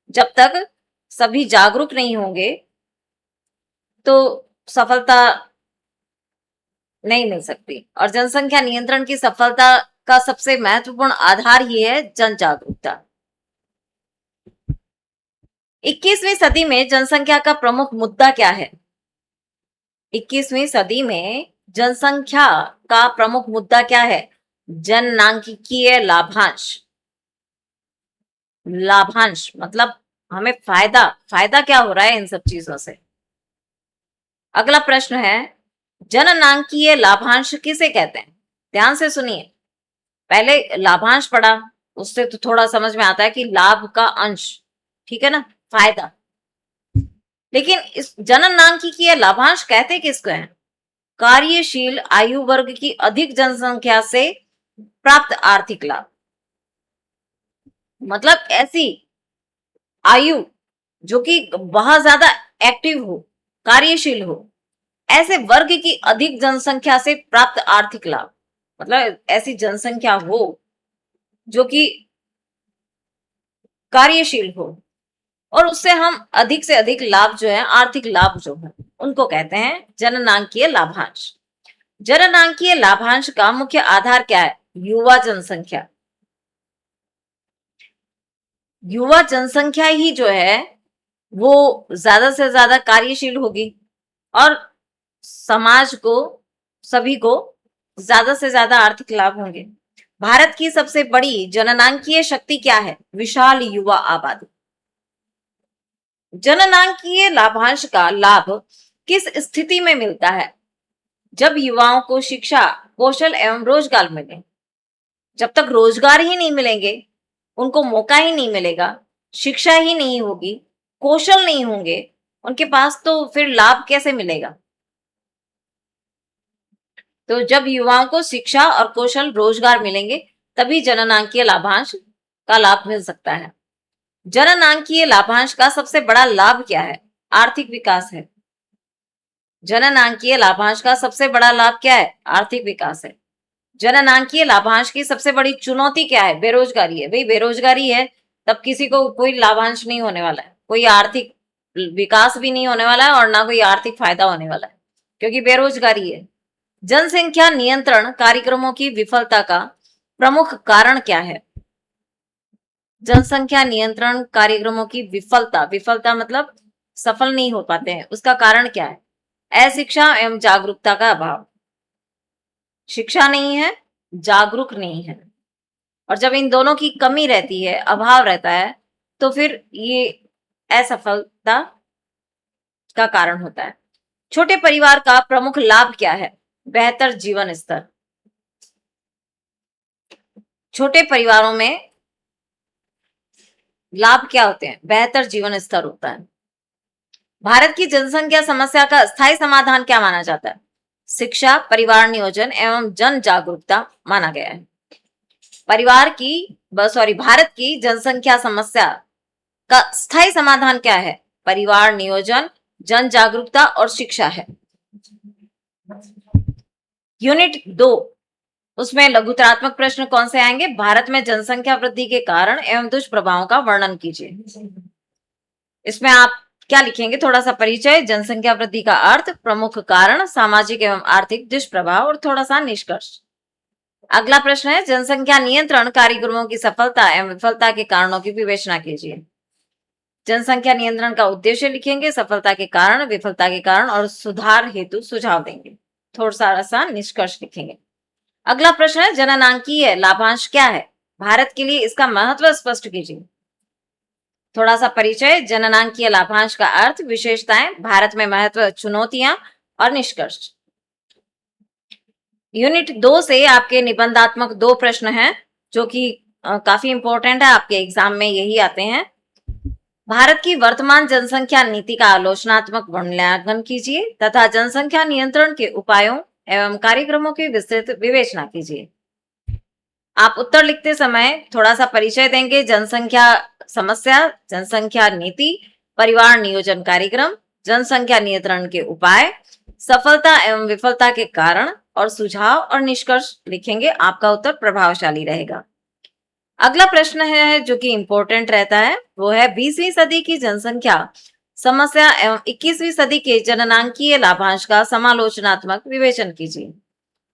जब तक सभी जागरूक नहीं होंगे तो सफलता नहीं मिल सकती। और जनसंख्या नियंत्रण की सफलता का सबसे महत्वपूर्ण आधार ही है जन जागरूकता। 21वीं सदी में जनसंख्या का प्रमुख मुद्दा क्या है? 21वीं सदी में जनसंख्या का प्रमुख मुद्दा क्या है? जननांकिकीय लाभांश। लाभांश मतलब हमें फायदा फायदा क्या हो रहा है इन सब चीजों से। अगला प्रश्न है, जननांकीय लाभांश किसे कहते हैं? ध्यान से सुनिए, पहले लाभांश पढ़ा, उससे तो थोड़ा समझ में आता है कि लाभ का अंश, ठीक है ना, फायदा। लेकिन इस जननांकिकीय लाभांश कहते किसको हैं? कार्यशील आयु वर्ग की अधिक जनसंख्या से प्राप्त आर्थिक लाभ। मतलब ऐसी आयु जो कि बहुत ज्यादा एक्टिव हो, कार्यशील हो, ऐसे वर्ग की अधिक जनसंख्या से प्राप्त आर्थिक लाभ। मतलब ऐसी जनसंख्या हो जो कि कार्यशील हो और उससे हम अधिक से अधिक लाभ जो है, आर्थिक लाभ जो है, उनको कहते हैं जननांकीय लाभांश। जननांकीय लाभांश का मुख्य आधार क्या है? युवा जनसंख्या। युवा जनसंख्या ही जो है वो ज्यादा से ज्यादा कार्यशील होगी और समाज को, सभी को ज्यादा से ज्यादा आर्थिक लाभ होंगे। भारत की सबसे बड़ी जननांकीय शक्ति क्या है? विशाल युवा आबादी। जननांकीय लाभांश का लाभ किस स्थिति में मिलता है? जब युवाओं को शिक्षा, कौशल एवं रोजगार मिले। जब तक रोजगार ही नहीं मिलेंगे, उनको मौका ही नहीं मिलेगा, शिक्षा ही नहीं होगी, कौशल नहीं होंगे उनके पास, तो फिर लाभ कैसे मिलेगा? तो जब युवाओं को शिक्षा और कौशल रोजगार मिलेंगे तभी जननांकीय लाभांश का लाभ मिल सकता है। जननांकीय लाभांश का सबसे बड़ा लाभ क्या है? आर्थिक विकास है। जननांकीय लाभांश का सबसे बड़ा लाभ क्या है? आर्थिक विकास है। जननांकीय लाभांश की सबसे बड़ी चुनौती क्या है? बेरोजगारी है। भाई बेरोजगारी है तब किसी को कोई लाभांश नहीं होने वाला है, कोई आर्थिक विकास भी नहीं होने वाला है और ना कोई आर्थिक फायदा होने वाला है, क्योंकि बेरोजगारी है। जनसंख्या नियंत्रण कार्यक्रमों की विफलता का प्रमुख कारण क्या है? जनसंख्या नियंत्रण कार्यक्रमों की विफलता, विफलता मतलब सफल नहीं हो पाते हैं, उसका कारण क्या है? अशिक्षा एवं जागरूकता का अभाव। शिक्षा नहीं है, जागरूक नहीं है, और जब इन दोनों की कमी रहती है, अभाव रहता है, तो फिर ये असफलता का कारण होता है। छोटे परिवार का प्रमुख लाभ क्या है? बेहतर जीवन स्तर। छोटे परिवारों में लाभ क्या होते हैं? बेहतर जीवन स्तर होता है। भारत की जनसंख्या समस्या का स्थायी समाधान क्या माना जाता है? शिक्षा, परिवार नियोजन एवं जन जागरूकता माना गया है। भारत की जनसंख्या समस्या का स्थायी समाधान क्या है? परिवार नियोजन, जन जागरूकता और शिक्षा है। यूनिट 2, उसमें लघुतरात्मक प्रश्न कौन से आएंगे? भारत में जनसंख्या वृद्धि के कारण एवं दुष्प्रभावों का वर्णन कीजिए। इसमें आप क्या लिखेंगे? थोड़ा सा परिचय, जनसंख्या वृद्धि का अर्थ, प्रमुख कारण, सामाजिक एवं आर्थिक दुष्प्रभाव और थोड़ा सा निष्कर्ष। अगला प्रश्न है, जनसंख्या नियंत्रण कार्यक्रमों की सफलता एवं विफलता के कारणों की विवेचना कीजिए। जनसंख्या नियंत्रण का उद्देश्य लिखेंगे, सफलता के कारण, विफलता के कारण और सुधार हेतु सुझाव देंगे। थोड़ा सा निष्कर्ष लिखेंगे। अगला प्रश्न है, जननांकीय लाभांश क्या है? भारत के लिए इसका महत्व स्पष्ट कीजिए। थोड़ा सा परिचय, जननांकीय लाभांश का अर्थ, विशेषताएं, भारत में महत्व, चुनौतियां और निष्कर्ष। यूनिट 2 से आपके निबंधात्मक 2 प्रश्न हैं जो कि काफी इंपॉर्टेंट है, आपके एग्जाम में यही आते हैं। भारत की वर्तमान जनसंख्या नीति का आलोचनात्मक मूल्यांकन कीजिए तथा जनसंख्या नियंत्रण के उपायों एवं कार्यक्रमों की विस्तृत विवेचना कीजिए। आप उत्तर लिखते समय थोड़ा सा परिचय देंगे, जनसंख्या समस्या, जनसंख्या नीति, परिवार नियोजन कार्यक्रम, जनसंख्या नियंत्रण के उपाय, सफलता एवं विफलता के कारण और सुझाव और निष्कर्ष लिखेंगे। आपका उत्तर प्रभावशाली रहेगा। अगला प्रश्न है जो कि इंपॉर्टेंट रहता है, वो है 20वीं सदी की जनसंख्या समस्या एवं 21वीं सदी के जननांकीय लाभांश का समालोचनात्मक विवेचन कीजिए।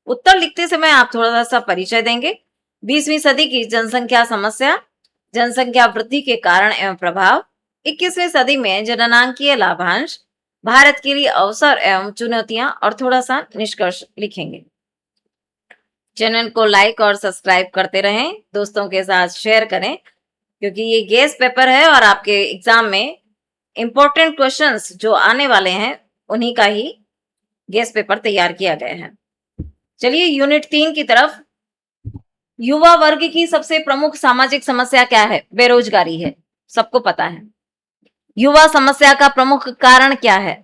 उत्तर लिखते समय आप थोड़ा सा परिचय देंगे। 20वीं सदी की जनसंख्या समस्या, जनसंख्या वृद्धि के कारण एवं प्रभाव, 21वीं सदी में जननांकीय लाभांश, भारत के लिए अवसर एवं चुनौतियां, और थोड़ा सा निष्कर्ष लिखेंगे। चैनल को लाइक और सब्सक्राइब करते रहें, दोस्तों के साथ शेयर करें, क्योंकि ये गेस्ट पेपर है और आपके एग्जाम में इंपॉर्टेंट क्वेश्चंस जो आने वाले हैं उन्हीं का ही गेस्ट पेपर तैयार किया गया है। चलिए यूनिट 3 की तरफ। युवा वर्ग की सबसे प्रमुख सामाजिक समस्या क्या है? बेरोजगारी है, सबको पता है। युवा समस्या का प्रमुख कारण क्या है?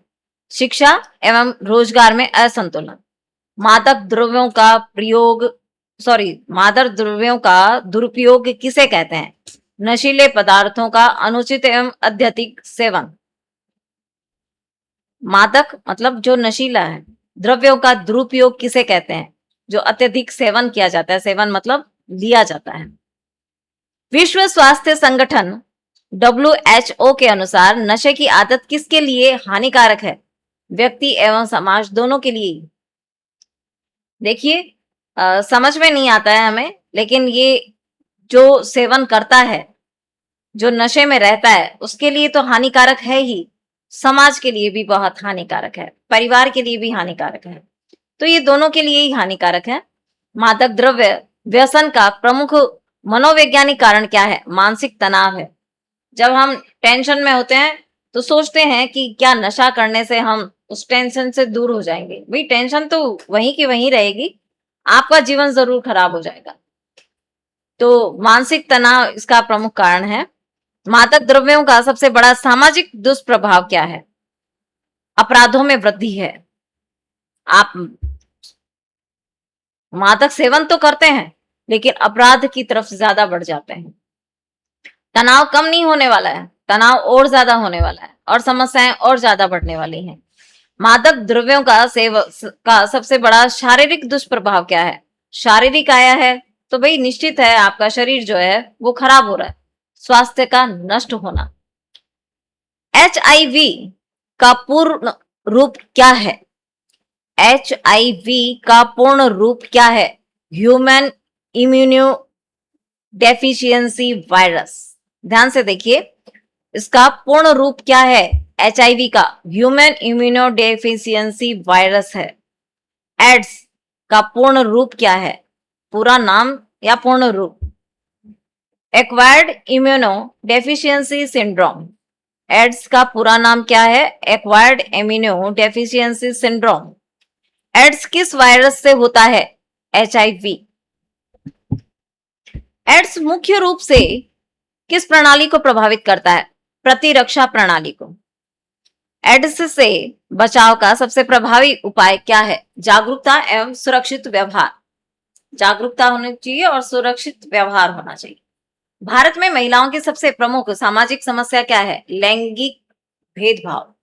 शिक्षा एवं रोजगार में असंतुलन। मादक द्रव्यों का दुरुपयोग किसे कहते हैं? नशीले पदार्थों का अनुचित एवं अत्यधिक सेवन। मादक मतलब जो नशीला है, द्रव्यों का दुरुपयोग किसे कहते हैं? जो अत्यधिक सेवन किया जाता है, सेवन मतलब लिया जाता है। विश्व स्वास्थ्य संगठन WHO के अनुसार नशे की आदत किसके लिए हानिकारक है? व्यक्ति एवं समाज दोनों के लिए। देखिए समझ में नहीं आता है हमें, लेकिन ये जो सेवन करता है, जो नशे में रहता है, उसके लिए तो हानिकारक है ही, समाज के लिए भी बहुत हानिकारक है, परिवार के लिए भी हानिकारक है, तो ये दोनों के लिए ही हानिकारक है। मादक द्रव्य व्यसन का प्रमुख मनोवैज्ञानिक कारण क्या है? मानसिक तनाव है। जब हम टेंशन में होते हैं तो सोचते हैं कि क्या नशा करने से हम उस टेंशन से दूर हो जाएंगे। भाई टेंशन तो वहीं की वहीं रहेगी, आपका जीवन जरूर खराब हो जाएगा। तो मानसिक तनाव इसका प्रमुख कारण है। मादक द्रव्यों का सबसे बड़ा सामाजिक दुष्प्रभाव क्या है? अपराधों में वृद्धि है। आप मादक सेवन तो करते हैं, लेकिन अपराध की तरफ ज्यादा बढ़ जाते हैं। तनाव कम नहीं होने वाला है, तनाव और ज्यादा होने वाला है, और समस्याएं और ज्यादा बढ़ने वाली हैं। मादक द्रव्यों का सबसे बड़ा शारीरिक दुष्प्रभाव क्या है? शारीरिक आया है तो भाई निश्चित है आपका शरीर जो है वो खराब हो रहा है, स्वास्थ्य का नष्ट होना। HIV का पूर्ण रूप क्या है? HIV का पूर्ण रूप क्या है? Human immuno deficiency virus. ध्यान से देखिए, इसका पूर्ण रूप क्या है? HIV का ह्यूमन इम्यूनो डेफिशिएंसी वायरस है। एड्स का पूर्ण रूप क्या है? पूरा नाम या पूर्ण रूप? Acquired immuno deficiency syndrome. AIDS का पूरा नाम क्या है? Acquired immuno deficiency syndrome. AIDS किस वायरस से होता है? HIV। एड्स मुख्य रूप से किस प्रणाली को प्रभावित करता है? प्रतिरक्षा प्रणाली को। एड्स से बचाव का सबसे प्रभावी उपाय क्या है? जागरूकता एवं सुरक्षित व्यवहार। जागरूकता होनी चाहिए और सुरक्षित व्यवहार होना चाहिए। भारत में महिलाओं की सबसे प्रमुख सामाजिक समस्या क्या है? लैंगिक भेदभाव।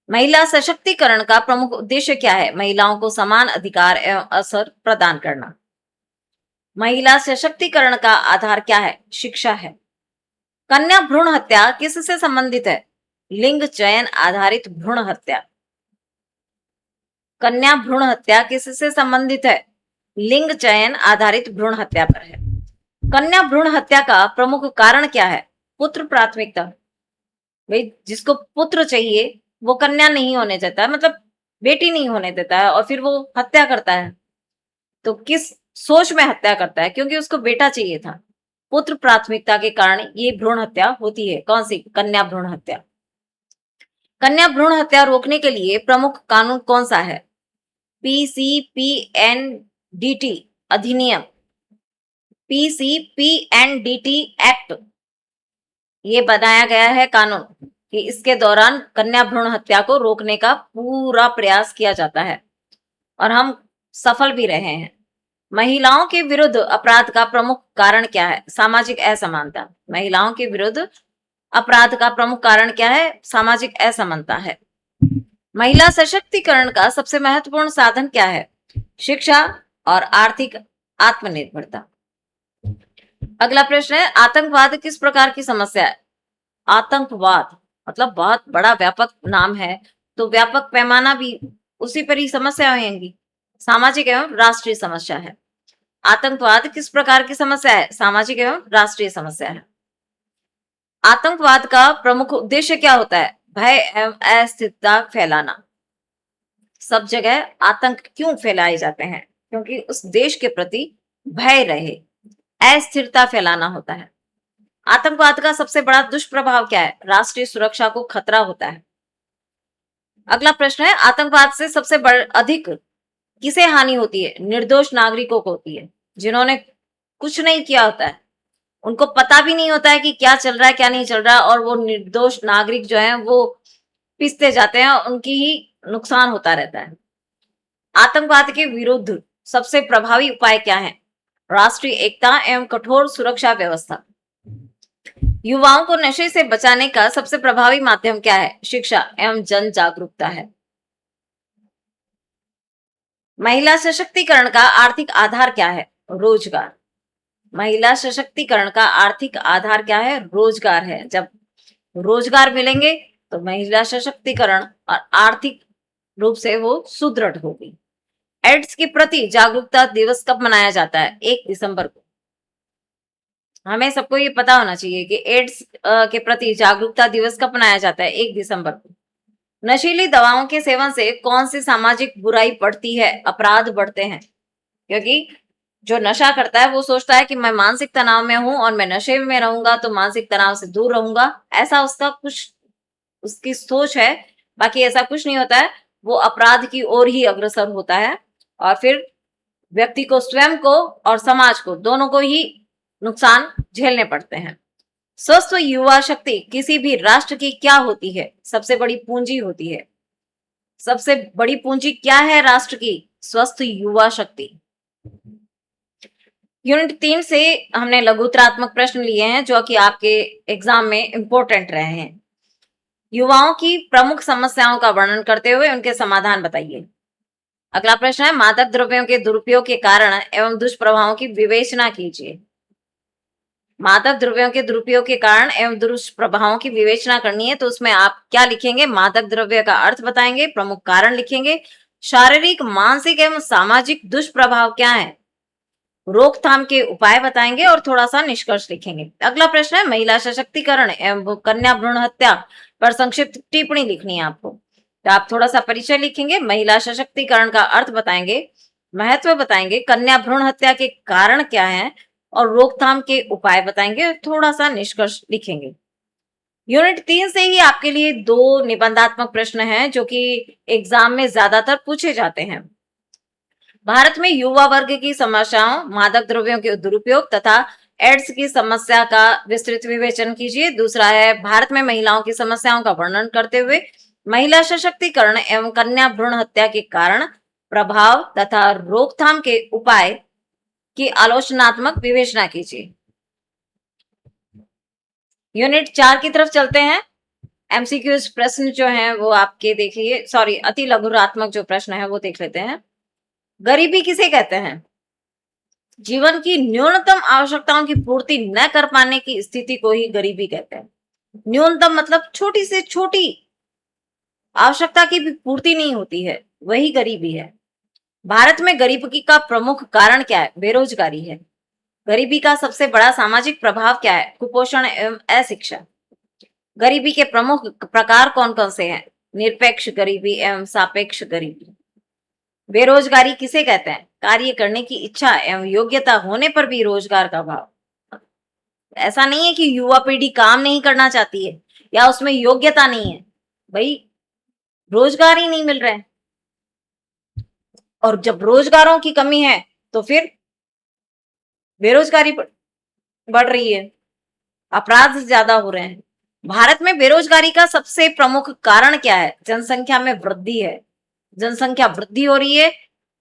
महिला सशक्तिकरण का प्रमुख उद्देश्य क्या है? महिलाओं को समान अधिकार एवं अवसर प्रदान करना। महिला सशक्तिकरण का आधार क्या है? शिक्षा है। कन्या भ्रूण हत्या किससे संबंधित है? लिंग चयन आधारित भ्रूण हत्या। कन्या भ्रूण हत्या किससे संबंधित है? लिंग चयन आधारित भ्रूण हत्या पर है। कन्या भ्रूण हत्या का प्रमुख कारण क्या है? पुत्र प्राथमिकता। भाई जिसको पुत्र चाहिए वो कन्या नहीं होने देता है, मतलब बेटी नहीं होने देता है, और फिर वो हत्या करता है। तो किस सोच में हत्या करता है? क्योंकि उसको बेटा चाहिए था। पुत्र प्राथमिकता के कारण ये भ्रूण हत्या होती है। कौन सी? कन्या भ्रूण हत्या। कन्या भ्रूण हत्या रोकने के लिए प्रमुख कानून कौन सा है? PCPNDT अधिनियम, PCPNDT एक्ट, ये बनाया गया है कानून कि इसके दौरान कन्या भ्रूण हत्या को रोकने का पूरा प्रयास किया जाता है, और हम सफल भी रहे हैं। महिलाओं के विरुद्ध अपराध का प्रमुख कारण क्या है? सामाजिक असमानता। महिलाओं के विरुद्ध अपराध का प्रमुख कारण क्या है? सामाजिक असमानता है। महिला सशक्तिकरण का सबसे महत्वपूर्ण साधन क्या है? शिक्षा और आर्थिक आत्मनिर्भरता। अगला प्रश्न है, आतंकवाद किस प्रकार की समस्या है? आतंकवाद मतलब बहुत बड़ा व्यापक नाम है, तो व्यापक पैमाना भी उसी पर ही समस्या होंगी। सामाजिक एवं राष्ट्रीय समस्या है। आतंकवाद किस प्रकार की समस्या है? सामाजिक एवं राष्ट्रीय समस्या है। आतंकवाद का प्रमुख उद्देश्य क्या होता है? भय एवं अस्थिरता फैलाना। सब जगह आतंक क्यों फैलाए जाते हैं? क्योंकि उस देश के प्रति भय रहे, अस्थिरता फैलाना होता है। आतंकवाद का सबसे बड़ा दुष्प्रभाव क्या है? राष्ट्रीय सुरक्षा को खतरा होता है। अगला प्रश्न है, आतंकवाद से सबसे अधिक किसे हानि होती है? निर्दोष नागरिकों को होती है, जिन्होंने कुछ नहीं किया होता है, उनको पता भी नहीं होता है कि क्या चल रहा है क्या नहीं चल रहा, और वो निर्दोष नागरिक जो हैं वो पिसते जाते हैं, उनकी ही नुकसान होता रहता है। आतंकवाद के विरुद्ध सबसे प्रभावी उपाय क्या है? राष्ट्रीय एकता एवं कठोर सुरक्षा व्यवस्था। युवाओं को नशे से बचाने का सबसे प्रभावी माध्यम क्या है? शिक्षा एवं जन जागरूकता है। महिला सशक्तिकरण का आर्थिक आधार क्या है? रोजगार। महिला सशक्तिकरण का आर्थिक आधार क्या है? रोजगार है। जब रोजगार मिलेंगे तो महिला सशक्तिकरण और आर्थिक रूप से वो सुदृढ़ होगी। एड्स के प्रति जागरूकता दिवस कब मनाया जाता है? 1 दिसंबर को। हमें सबको ये पता होना चाहिए कि एड्स के प्रति जागरूकता दिवस कब मनाया जाता है? 1 दिसंबर को। नशीली दवाओं के सेवन से कौन सी सामाजिक बुराई बढ़ती है? अपराध बढ़ते हैं, क्योंकि जो नशा करता है वो सोचता है कि मैं मानसिक तनाव में हूं और मैं नशे में रहूंगा तो मानसिक तनाव से दूर रहूंगा, ऐसा उसका कुछ उसकी सोच है। बाकी ऐसा कुछ नहीं होता है, वो अपराध की ओर ही अग्रसर होता है और फिर व्यक्ति को स्वयं को और समाज को दोनों को ही नुकसान झेलने पड़ते हैं। स्वस्थ युवा शक्ति किसी भी राष्ट्र की क्या होती है? सबसे बड़ी पूंजी होती है। सबसे बड़ी पूंजी क्या है राष्ट्र की? स्वस्थ युवा शक्ति। यूनिट 3 से हमने लघुतरात्मक प्रश्न लिए हैं जो कि आपके एग्जाम में इंपॉर्टेंट रहे हैं। युवाओं की प्रमुख समस्याओं का वर्णन करते हुए उनके समाधान बताइए। अगला प्रश्न है, मादक द्रव्यों के दुरुपयोग के कारण एवं दुष्प्रभावों की विवेचना कीजिए। मादक द्रव्यों के दुरुपयोग के कारण एवं दुष्प्रभावों की विवेचना करनी है, तो उसमें आप क्या लिखेंगे? मादक द्रव्य का अर्थ बताएंगे, प्रमुख कारण लिखेंगे, शारीरिक मानसिक एवं सामाजिक दुष्प्रभाव क्या है, रोकथाम के उपाय बताएंगे और थोड़ा सा निष्कर्ष लिखेंगे। अगला प्रश्न है, महिला सशक्तिकरण एवं कन्या भ्रूण हत्या पर संक्षिप्त टिप्पणी लिखनी है आपको। तो आप थोड़ा सा परिचय लिखेंगे, महिला सशक्तिकरण का अर्थ बताएंगे, महत्व बताएंगे, कन्या भ्रूण हत्या के कारण क्या है और रोकथाम के उपाय बताएंगे, थोड़ा सा निष्कर्ष लिखेंगे। यूनिट 3 से ही आपके लिए 2 निबंधात्मक प्रश्न हैं जो कि एग्जाम में ज्यादातर पूछे जाते हैं। भारत में युवा वर्ग की समस्याओं, मादक द्रव्यों के दुरुपयोग तथा एड्स की समस्या का विस्तृत विवेचन कीजिए। दूसरा है, भारत में महिलाओं की समस्याओं का वर्णन करते हुए महिला सशक्तिकरण एवं कन्या भ्रूण हत्या के कारण, प्रभाव तथा रोकथाम के उपाय की आलोचनात्मक विवेचना कीजिए। यूनिट 4 की तरफ चलते हैं। एमसीक्यूज प्रश्न जो हैं वो आपके देखिए, सॉरी अति लघुरात्मक जो प्रश्न है वो देख लेते हैं। गरीबी किसे कहते हैं? जीवन की न्यूनतम आवश्यकताओं की पूर्ति न कर पाने की स्थिति को ही गरीबी कहते हैं। न्यूनतम मतलब छोटी से छोटी आवश्यकता की भी पूर्ति नहीं होती है, वही गरीबी है। भारत में गरीबी का प्रमुख कारण क्या है? बेरोजगारी है। गरीबी का सबसे बड़ा सामाजिक प्रभाव क्या है? कुपोषण एवं अशिक्षा। गरीबी के प्रमुख प्रकार कौन कौन से हैं? निरपेक्ष गरीबी एवं सापेक्ष गरीबी। बेरोजगारी किसे कहते हैं? कार्य करने की इच्छा एवं योग्यता होने पर भी रोजगार का अभाव। ऐसा नहीं है कि युवा पीढ़ी काम नहीं करना चाहती है या उसमें योग्यता नहीं है, भाई रोजगार ही नहीं मिल रहे हैं। और जब रोजगारों की कमी है तो फिर बेरोजगारी बढ़ रही है, अपराध ज्यादा हो रहे हैं। भारत में बेरोजगारी का सबसे प्रमुख कारण क्या है? जनसंख्या में वृद्धि है। जनसंख्या वृद्धि हो रही है,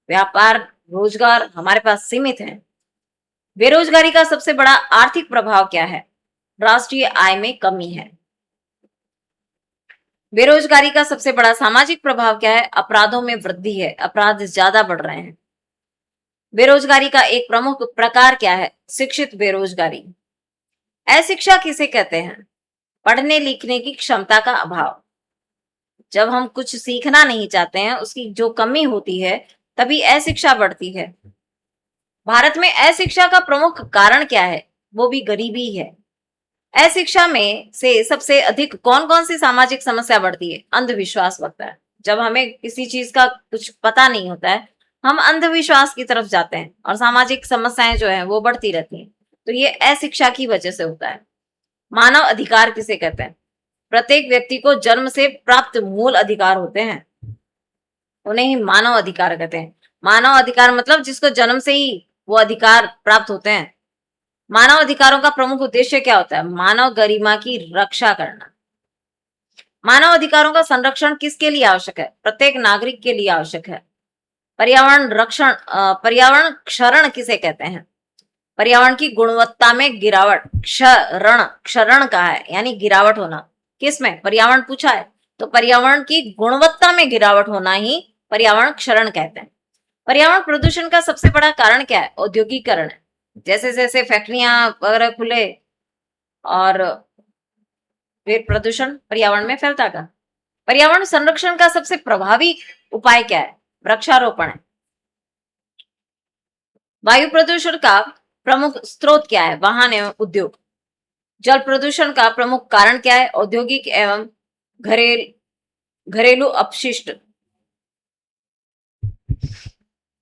व्यापार रोजगार हमारे पास सीमित है। बेरोजगारी का सबसे बड़ा आर्थिक प्रभाव क्या है? राष्ट्रीय आय में कमी है। बेरोजगारी का सबसे बड़ा सामाजिक प्रभाव क्या है? अपराधों में वृद्धि है, अपराध ज्यादा बढ़ रहे हैं। बेरोजगारी का एक प्रमुख प्रकार क्या है? शिक्षित बेरोजगारी। अशिक्षा किसे कहते हैं? पढ़ने लिखने की क्षमता का अभाव। जब हम कुछ सीखना नहीं चाहते हैं, उसकी जो कमी होती है, तभी अशिक्षा बढ़ती है। भारत में अशिक्षा का प्रमुख कारण क्या है? वो भी गरीबी है। अशिक्षा में से सबसे अधिक कौन कौन सी सामाजिक समस्या बढ़ती है? अंधविश्वास बढ़ता है। जब हमें किसी चीज का कुछ पता नहीं होता है, हम अंधविश्वास की तरफ जाते हैं और सामाजिक समस्याएं जो है वो बढ़ती रहती हैं। तो ये अशिक्षा की वजह से होता है। मानव अधिकार किसे कहते हैं? प्रत्येक व्यक्ति को जन्म से प्राप्त मूल अधिकार होते हैं, उन्हें ही मानव अधिकार कहते हैं। मानव अधिकार मतलब जिसको जन्म से ही वो अधिकार प्राप्त होते हैं। मानव अधिकारों का प्रमुख उद्देश्य क्या होता है? मानव गरिमा की रक्षा करना। मानव अधिकारों का संरक्षण किसके लिए आवश्यक है? प्रत्येक नागरिक के लिए आवश्यक है। पर्यावरण क्षरण किसे कहते हैं? पर्यावरण की गुणवत्ता में गिरावट। क्षरण, क्षरण कहा है यानी गिरावट होना। किसमें? पर्यावरण पूछा है, तो पर्यावरण की गुणवत्ता में गिरावट होना ही पर्यावरण क्षरण कहते हैं। पर्यावरण प्रदूषण का सबसे बड़ा कारण क्या है? औद्योगिकरण है। जैसे जैसे फैक्ट्रियां वगैरह खुले और फिर प्रदूषण पर्यावरण में फैलता का। पर्यावरण संरक्षण का सबसे प्रभावी उपाय क्या है? वृक्षारोपण है। वायु प्रदूषण का प्रमुख स्रोत क्या है? वाहन एवं उद्योग। जल प्रदूषण का प्रमुख कारण क्या है? औद्योगिक एवं घरेलू अपशिष्ट,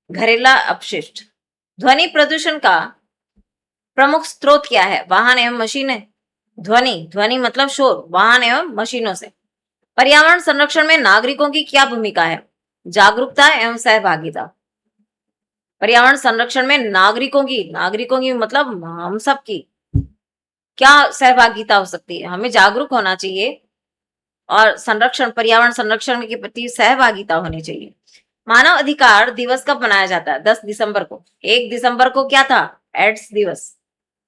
घरेला अपशिष्ट। ध्वनि प्रदूषण का प्रमुख स्रोत क्या है? वाहन एवं मशीनें। ध्वनि, ध्वनि मतलब शोर, वाहन एवं मशीनों से। पर्यावरण संरक्षण में नागरिकों की क्या भूमिका है? जागरूकता एवं सहभागिता। पर्यावरण संरक्षण में नागरिकों की मतलब हम सब की क्या सहभागिता हो सकती है? हमें जागरूक होना चाहिए और संरक्षण, पर्यावरण संरक्षण के प्रति सहभागिता होनी चाहिए। मानव अधिकार दिवस कब मनाया जाता है? 10 दिसंबर को। 1 दिसंबर को क्या था? एड्स दिवस।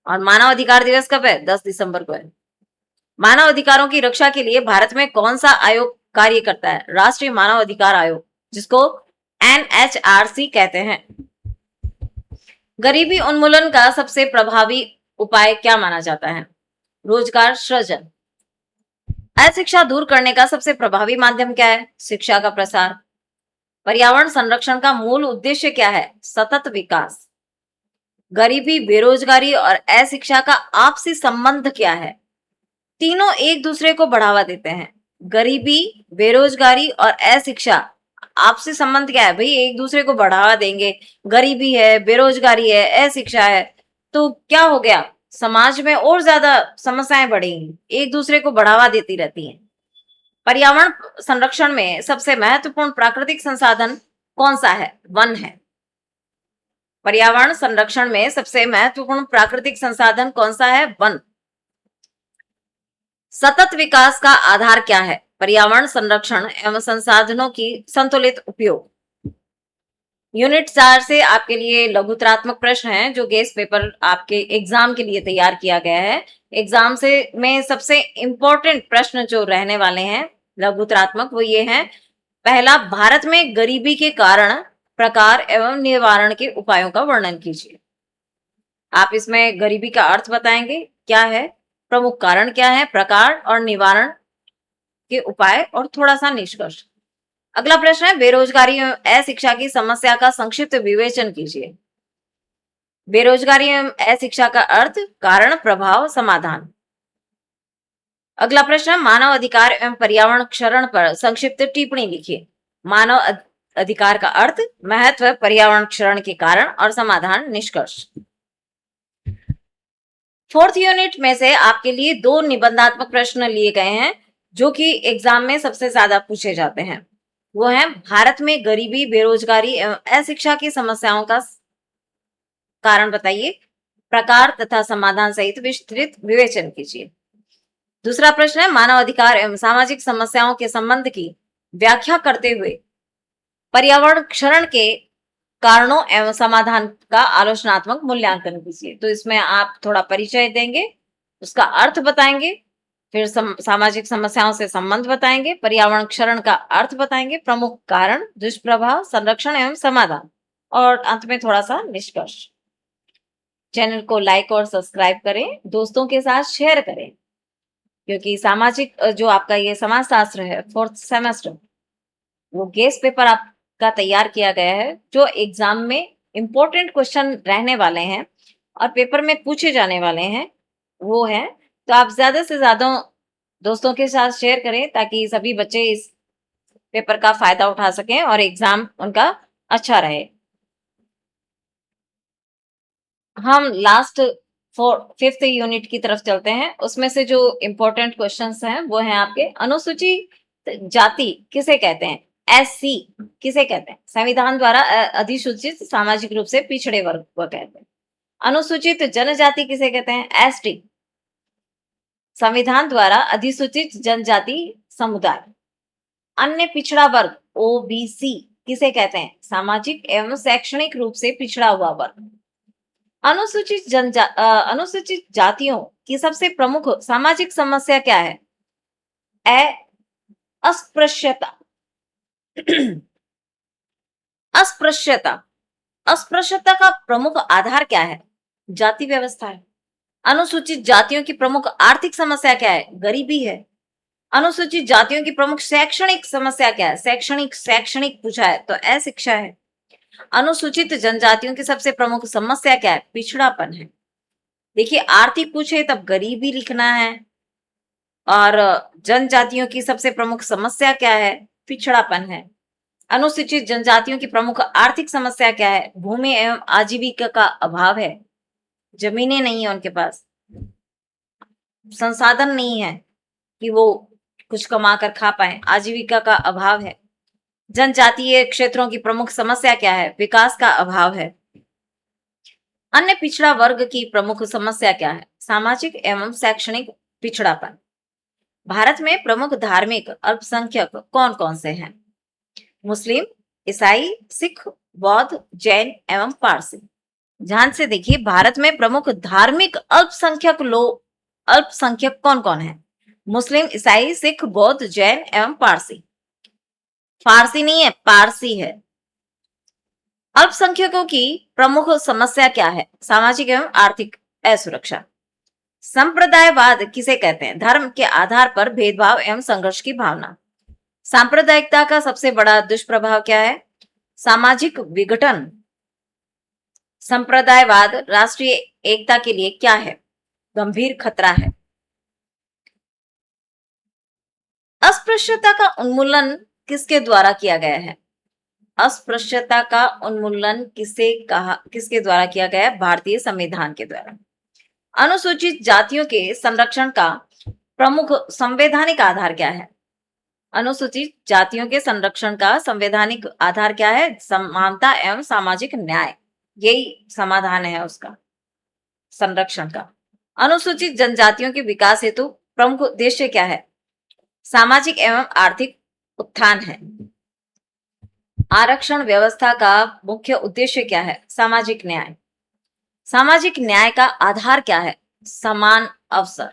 और मानव अधिकार दिवस कब है? 10 दिसंबर को है। मानव अधिकारों की रक्षा के लिए भारत में कौन सा आयोग कार्य करता है? राष्ट्रीय मानव अधिकार आयोग, जिसको NHRC कहते हैं। गरीबी उन्मूलन का सबसे प्रभावी उपाय क्या माना जाता है? रोजगार सृजन। अशिक्षा दूर करने का सबसे प्रभावी माध्यम क्या है? शिक्षा का प्रसार। पर्यावरण संरक्षण का मूल उद्देश्य क्या है? सतत विकास। गरीबी, बेरोजगारी और अशिक्षा का आपसी संबंध क्या है? तीनों एक दूसरे को बढ़ावा देते हैं। गरीबी, बेरोजगारी और अशिक्षा आपसी संबंध क्या है? भाई एक दूसरे को बढ़ावा देंगे। गरीबी है, बेरोजगारी है, अशिक्षा है, तो क्या हो गया? समाज में और ज्यादा समस्याएं बढ़ेंगी, एक दूसरे को बढ़ावा देती रहती हैं। पर्यावरण संरक्षण में सबसे महत्वपूर्ण प्राकृतिक संसाधन कौन सा है? वन है। पर्यावरण संरक्षण में सबसे महत्वपूर्ण प्राकृतिक संसाधन कौन सा है? वन। सतत विकास का आधार क्या है? पर्यावरण संरक्षण एवं संसाधनों की संतुलित उपयोग। यूनिट 4 से आपके लिए लघुत्रात्मक प्रश्न हैं, जो गेस्ट पेपर आपके एग्जाम के लिए तैयार किया गया है। एग्जाम से में सबसे इंपॉर्टेंट प्रश्न जो रहने वाले हैं लघुत्रात्मक, वो ये हैं। पहला, भारत में गरीबी के कारण, प्रकार एवं निवारण के उपायों का वर्णन कीजिए। आप इसमें गरीबी का अर्थ बताएंगे क्या है, प्रमुख कारण क्या है, प्रकार और निवारण के उपाय और थोड़ा सा निष्कर्ष। अगला प्रश्न है, बेरोजगारी एवं अशिक्षा की समस्या का संक्षिप्त विवेचन कीजिए। बेरोजगारी एवं अशिक्षा का अर्थ, कारण, प्रभाव, समाधान। अगला प्रश्न, मानव अधिकार एवं पर्यावरण क्षरण पर संक्षिप्त टिप्पणी लिखिए। मानव अधिकार का अर्थ, महत्व, पर्यावरण क्षरण के कारण और समाधान, निष्कर्ष। 4th यूनिट में से आपके लिए 2 निबंधात्मक प्रश्न लिए गए हैं, जो कि एग्जाम में सबसे ज्यादा पूछे जाते हैं। वो है, भारत में गरीबी, बेरोजगारी एवं अशिक्षा की समस्याओं का कारण बताइए, प्रकार तथा समाधान सहित विस्तृत विवेचन कीजिए। दूसरा प्रश्न है, मानव अधिकार एवं सामाजिक समस्याओं के संबंध की व्याख्या करते हुए पर्यावरण क्षरण के कारणों एवं समाधान का आलोचनात्मक मूल्यांकन कीजिए। तो इसमें आप थोड़ा परिचय देंगे, उसका अर्थ बताएंगे, फिर सामाजिक समस्याओं से संबंध बताएंगे, पर्यावरण क्षरण का अर्थ बताएंगे, प्रमुख कारण, दुष्प्रभाव, संरक्षण एवं समाधान। और अंत में थोड़ा सा निष्कर्ष। चैनल को लाइक और सब्सक्राइब करें, दोस्तों के साथ शेयर करें, क्योंकि सामाजिक जो आपका ये समाज शास्त्र है 4th सेमेस्टर, वो गेस्ट पेपर आपका तैयार किया गया है, जो एग्जाम में इंपॉर्टेंट क्वेश्चन रहने वाले हैं और पेपर में पूछे जाने वाले हैं वो है। तो आप ज्यादा से ज्यादा दोस्तों के साथ शेयर करें ताकि सभी बच्चे इस पेपर का फायदा उठा सकें और एग्जाम उनका अच्छा रहे। हम लास्ट 5th यूनिट की तरफ चलते हैं। उसमें से जो इंपॉर्टेंट क्वेश्चंस हैं वो हैं आपके, अनुसूचित जाति किसे कहते हैं? SC किसे कहते हैं? संविधान द्वारा अधिसूचित सामाजिक रूप से पिछड़े वर्ग को कहते हैं। अनुसूचित जनजाति किसे कहते हैं? ST संविधान द्वारा अधिसूचित जनजाति समुदाय। अन्य पिछड़ा वर्ग OBC किसे कहते हैं? सामाजिक एवं शैक्षणिक रूप से पिछड़ा हुआ वर्ग। अनुसूचित जातियों की सबसे प्रमुख सामाजिक समस्या क्या है? अस्पृश्यता। अस्पृश्यता। अस्पृश्यता का प्रमुख आधार क्या है? जाति व्यवस्था है। अनुसूचित जातियों की प्रमुख आर्थिक समस्या क्या है? गरीबी है। अनुसूचित जातियों की प्रमुख शैक्षणिक समस्या क्या है? शैक्षणिक पूछा है तो अशिक्षा है। अनुसूचित जनजातियों की सबसे प्रमुख समस्या क्या है? पिछड़ापन है। देखिए, आर्थिक पूछे तब गरीबी लिखना है, और जनजातियों की सबसे प्रमुख समस्या क्या है? पिछड़ापन है। अनुसूचित जनजातियों की प्रमुख आर्थिक समस्या क्या है? भूमि एवं आजीविका का अभाव है। जमीनें नहीं है उनके पास, संसाधन नहीं है कि वो कुछ कमा कर खा पाए, आजीविका का अभाव है। जनजातीय क्षेत्रों की प्रमुख समस्या क्या है? विकास का अभाव है। अन्य पिछड़ा वर्ग की प्रमुख समस्या क्या है? सामाजिक एवं शैक्षणिक पिछड़ापन। भारत में प्रमुख धार्मिक अल्पसंख्यक कौन कौन से हैं? मुस्लिम, ईसाई, सिख, बौद्ध, जैन एवं पारसी। ध्यान से देखिए, भारत में प्रमुख धार्मिक अल्पसंख्यक कौन कौन है? मुस्लिम, ईसाई, सिख, बौद्ध, जैन एवं पारसी। फारसी नहीं है, पारसी है। अल्पसंख्यकों की प्रमुख समस्या क्या है? सामाजिक एवं आर्थिक असुरक्षा। संप्रदायवाद किसे कहते हैं? धर्म के आधार पर भेदभाव एवं संघर्ष की भावना। सांप्रदायिकता का सबसे बड़ा दुष्प्रभाव क्या है? सामाजिक विघटन। संप्रदायवाद राष्ट्रीय एकता के लिए क्या है? गंभीर खतरा है। अस्पृश्यता का उन्मूलन किसके द्वारा किया गया है? अस्पृश्यता का उन्मूलन किसके द्वारा किया गया है? भारतीय संविधान के द्वारा। अनुसूचित जातियों के संरक्षण का प्रमुख संवैधानिक आधार क्या है? अनुसूचित जातियों के संरक्षण का संवैधानिक आधार क्या है? समानता एवं सामाजिक न्याय। यही समाधान है उसका, संरक्षण का। अनुसूचित जनजातियों के विकास हेतु प्रमुख उद्देश्य क्या है? सामाजिक एवं आर्थिक उत्थान है। आरक्षण व्यवस्था का मुख्य उद्देश्य क्या है? सामाजिक न्याय। सामाजिक न्याय का आधार क्या है? समान अवसर।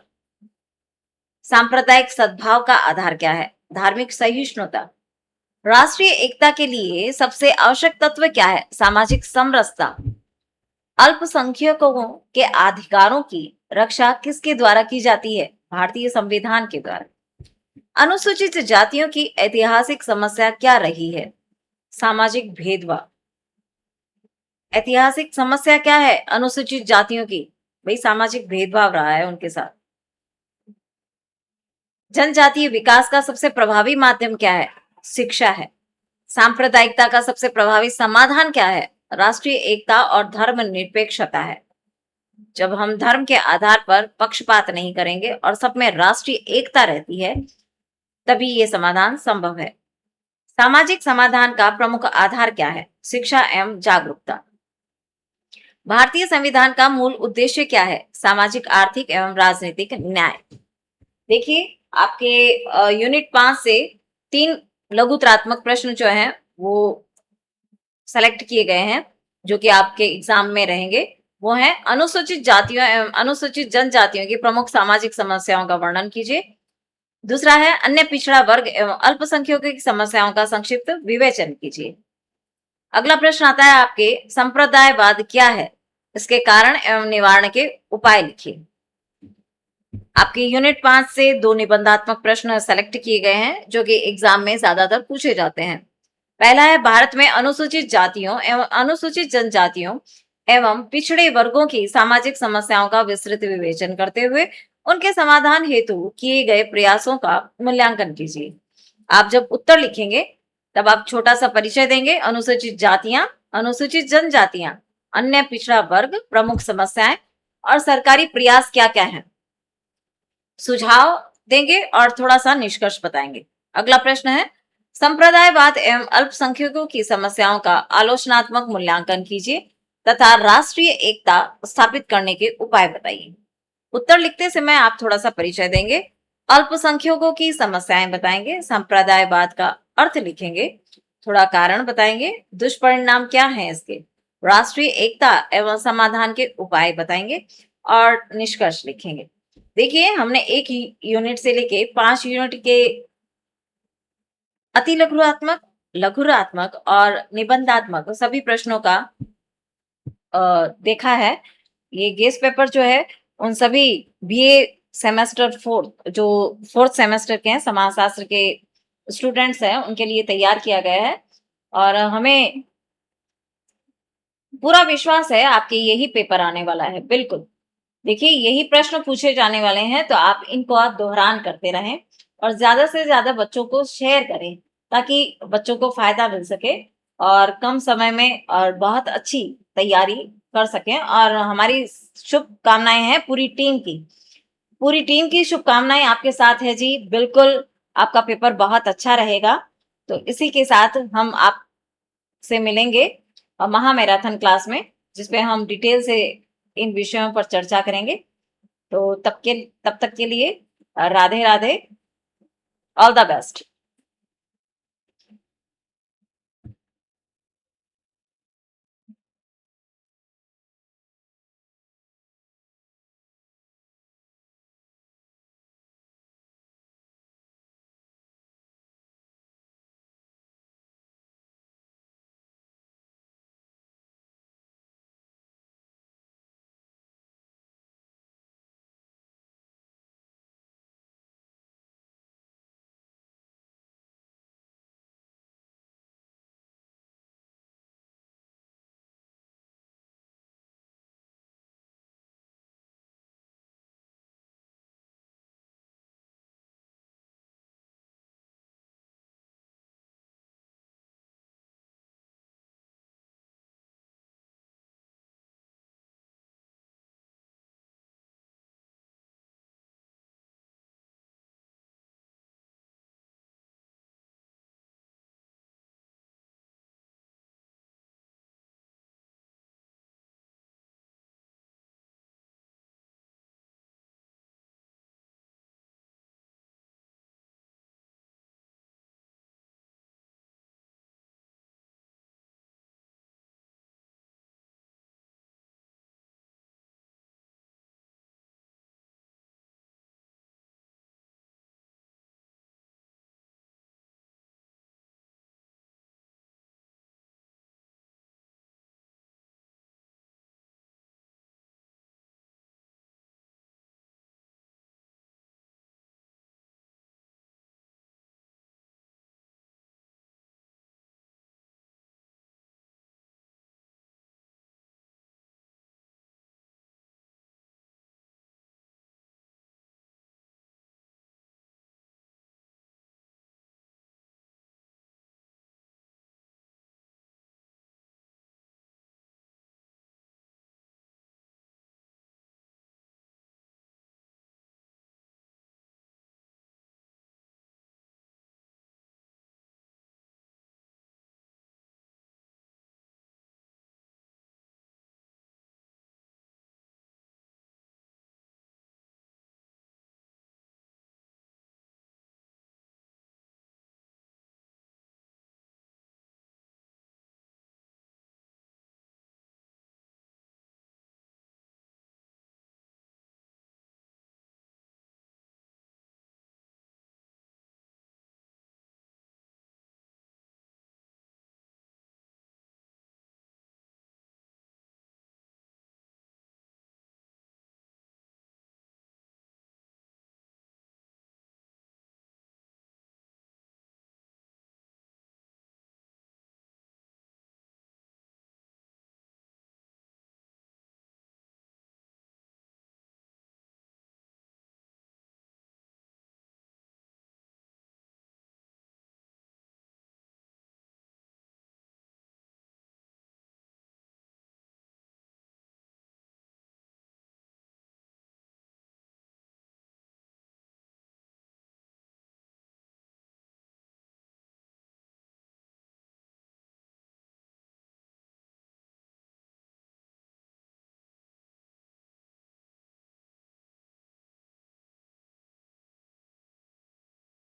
सांप्रदायिक सद्भाव का आधार क्या है? धार्मिक सहिष्णुता। राष्ट्रीय एकता के लिए सबसे आवश्यक तत्व क्या है? सामाजिक समरसता। अल्पसंख्यकों के अधिकारों की रक्षा किसके द्वारा की जाती है? भारतीय संविधान के द्वारा। अनुसूचित जातियों की ऐतिहासिक समस्या क्या रही है? सामाजिक भेदभाव। ऐतिहासिक समस्या क्या है अनुसूचित जातियों की? भाई, सामाजिक भेदभाव रहा है उनके साथ। जनजातीय विकास का सबसे प्रभावी माध्यम क्या है? शिक्षा है। सांप्रदायिकता का सबसे प्रभावी समाधान क्या है? राष्ट्रीय एकता और धर्मनिरपेक्षता है। जब हम धर्म के आधार पर पक्षपात नहीं करेंगे और सब में राष्ट्रीय एकता रहती है, तभी ये समाधान संभव है। सामाजिक समाधान का प्रमुख आधार क्या है? शिक्षा एवं जागरूकता। भारतीय संविधान का मूल उद्देश्य क्या है? सामाजिक, आर्थिक एवं राजनीतिक न्याय। देखिए, आपके यूनिट 5 से 3 लघुतरात्मक प्रश्न जो हैं वो सेलेक्ट किए गए हैं, जो कि आपके एग्जाम में रहेंगे। वो हैं, अनुसूचित जातियों एवं अनुसूचित जनजातियों की प्रमुख सामाजिक समस्याओं का वर्णन कीजिए। दूसरा है, अन्य पिछड़ा वर्ग एवं अल्पसंख्यकों की समस्याओं का संक्षिप्त विवेचन कीजिए। अगला प्रश्न आता है आपके, संप्रदायवाद क्या है, इसके कारण एवं निवारण के उपाय लिखिए। आपके यूनिट 5 से 2 निबंधात्मक प्रश्न सेलेक्ट किए गए हैं जो कि एग्जाम में ज्यादातर पूछे जाते हैं। पहला है, भारत में अनुसूचित जातियों एवं अनुसूचित जनजातियों एवं पिछड़े वर्गों की सामाजिक समस्याओं का विस्तृत विवेचन करते हुए उनके समाधान हेतु किए गए प्रयासों का मूल्यांकन कीजिए। आप जब उत्तर लिखेंगे तब आप छोटा सा परिचय देंगे, अनुसूचित जातियां, अनुसूचित जनजातियां, अन्य पिछड़ा वर्ग, प्रमुख समस्याएं और सरकारी प्रयास क्या क्या हैं, सुझाव देंगे और थोड़ा सा निष्कर्ष बताएंगे। अगला प्रश्न है, संप्रदायवाद एवं अल्पसंख्यकों की समस्याओं का आलोचनात्मक मूल्यांकन कीजिए तथा राष्ट्रीय एकता स्थापित करने के उपाय बताइए। उत्तर लिखते समय आप थोड़ा सा परिचय देंगे, अल्पसंख्यकों की समस्याएं बताएंगे, संप्रदायवाद का अर्थ लिखेंगे, थोड़ा कारण बताएंगे, दुष्परिणाम क्या है इसके, राष्ट्रीय एकता एवं समाधान के उपाय बताएंगे और निष्कर्ष लिखेंगे। देखिए, हमने एक यूनिट से लेके 5 यूनिट के अति लघुरात्मक, लघुरात्मक और निबंधात्मक सभी प्रश्नों का देखा है। ये गेस पेपर जो है उन सभी बीए सेमेस्टर 4 जो 4th सेमेस्टर के हैं, समाजशास्त्र के स्टूडेंट्स हैं, उनके लिए तैयार किया गया है और हमें पूरा विश्वास है आपके यही पेपर आने वाला है। बिल्कुल, देखिए यही प्रश्न पूछे जाने वाले हैं, तो आप इनको आप दोहरान करते रहें और ज्यादा से ज्यादा बच्चों को शेयर करें ताकि बच्चों को फायदा मिल सके और कम समय में और बहुत अच्छी तैयारी कर सकें। और हमारी शुभकामनाएं हैं पूरी टीम की शुभकामनाएं आपके साथ है जी। बिल्कुल आपका पेपर बहुत अच्छा रहेगा। तो इसी के साथ हम आपसे मिलेंगे महा मैराथन क्लास में, जिसपे हम डिटेल से इन विषयों पर चर्चा करेंगे। तो तब तक के लिए Radhe Radhe, all the best.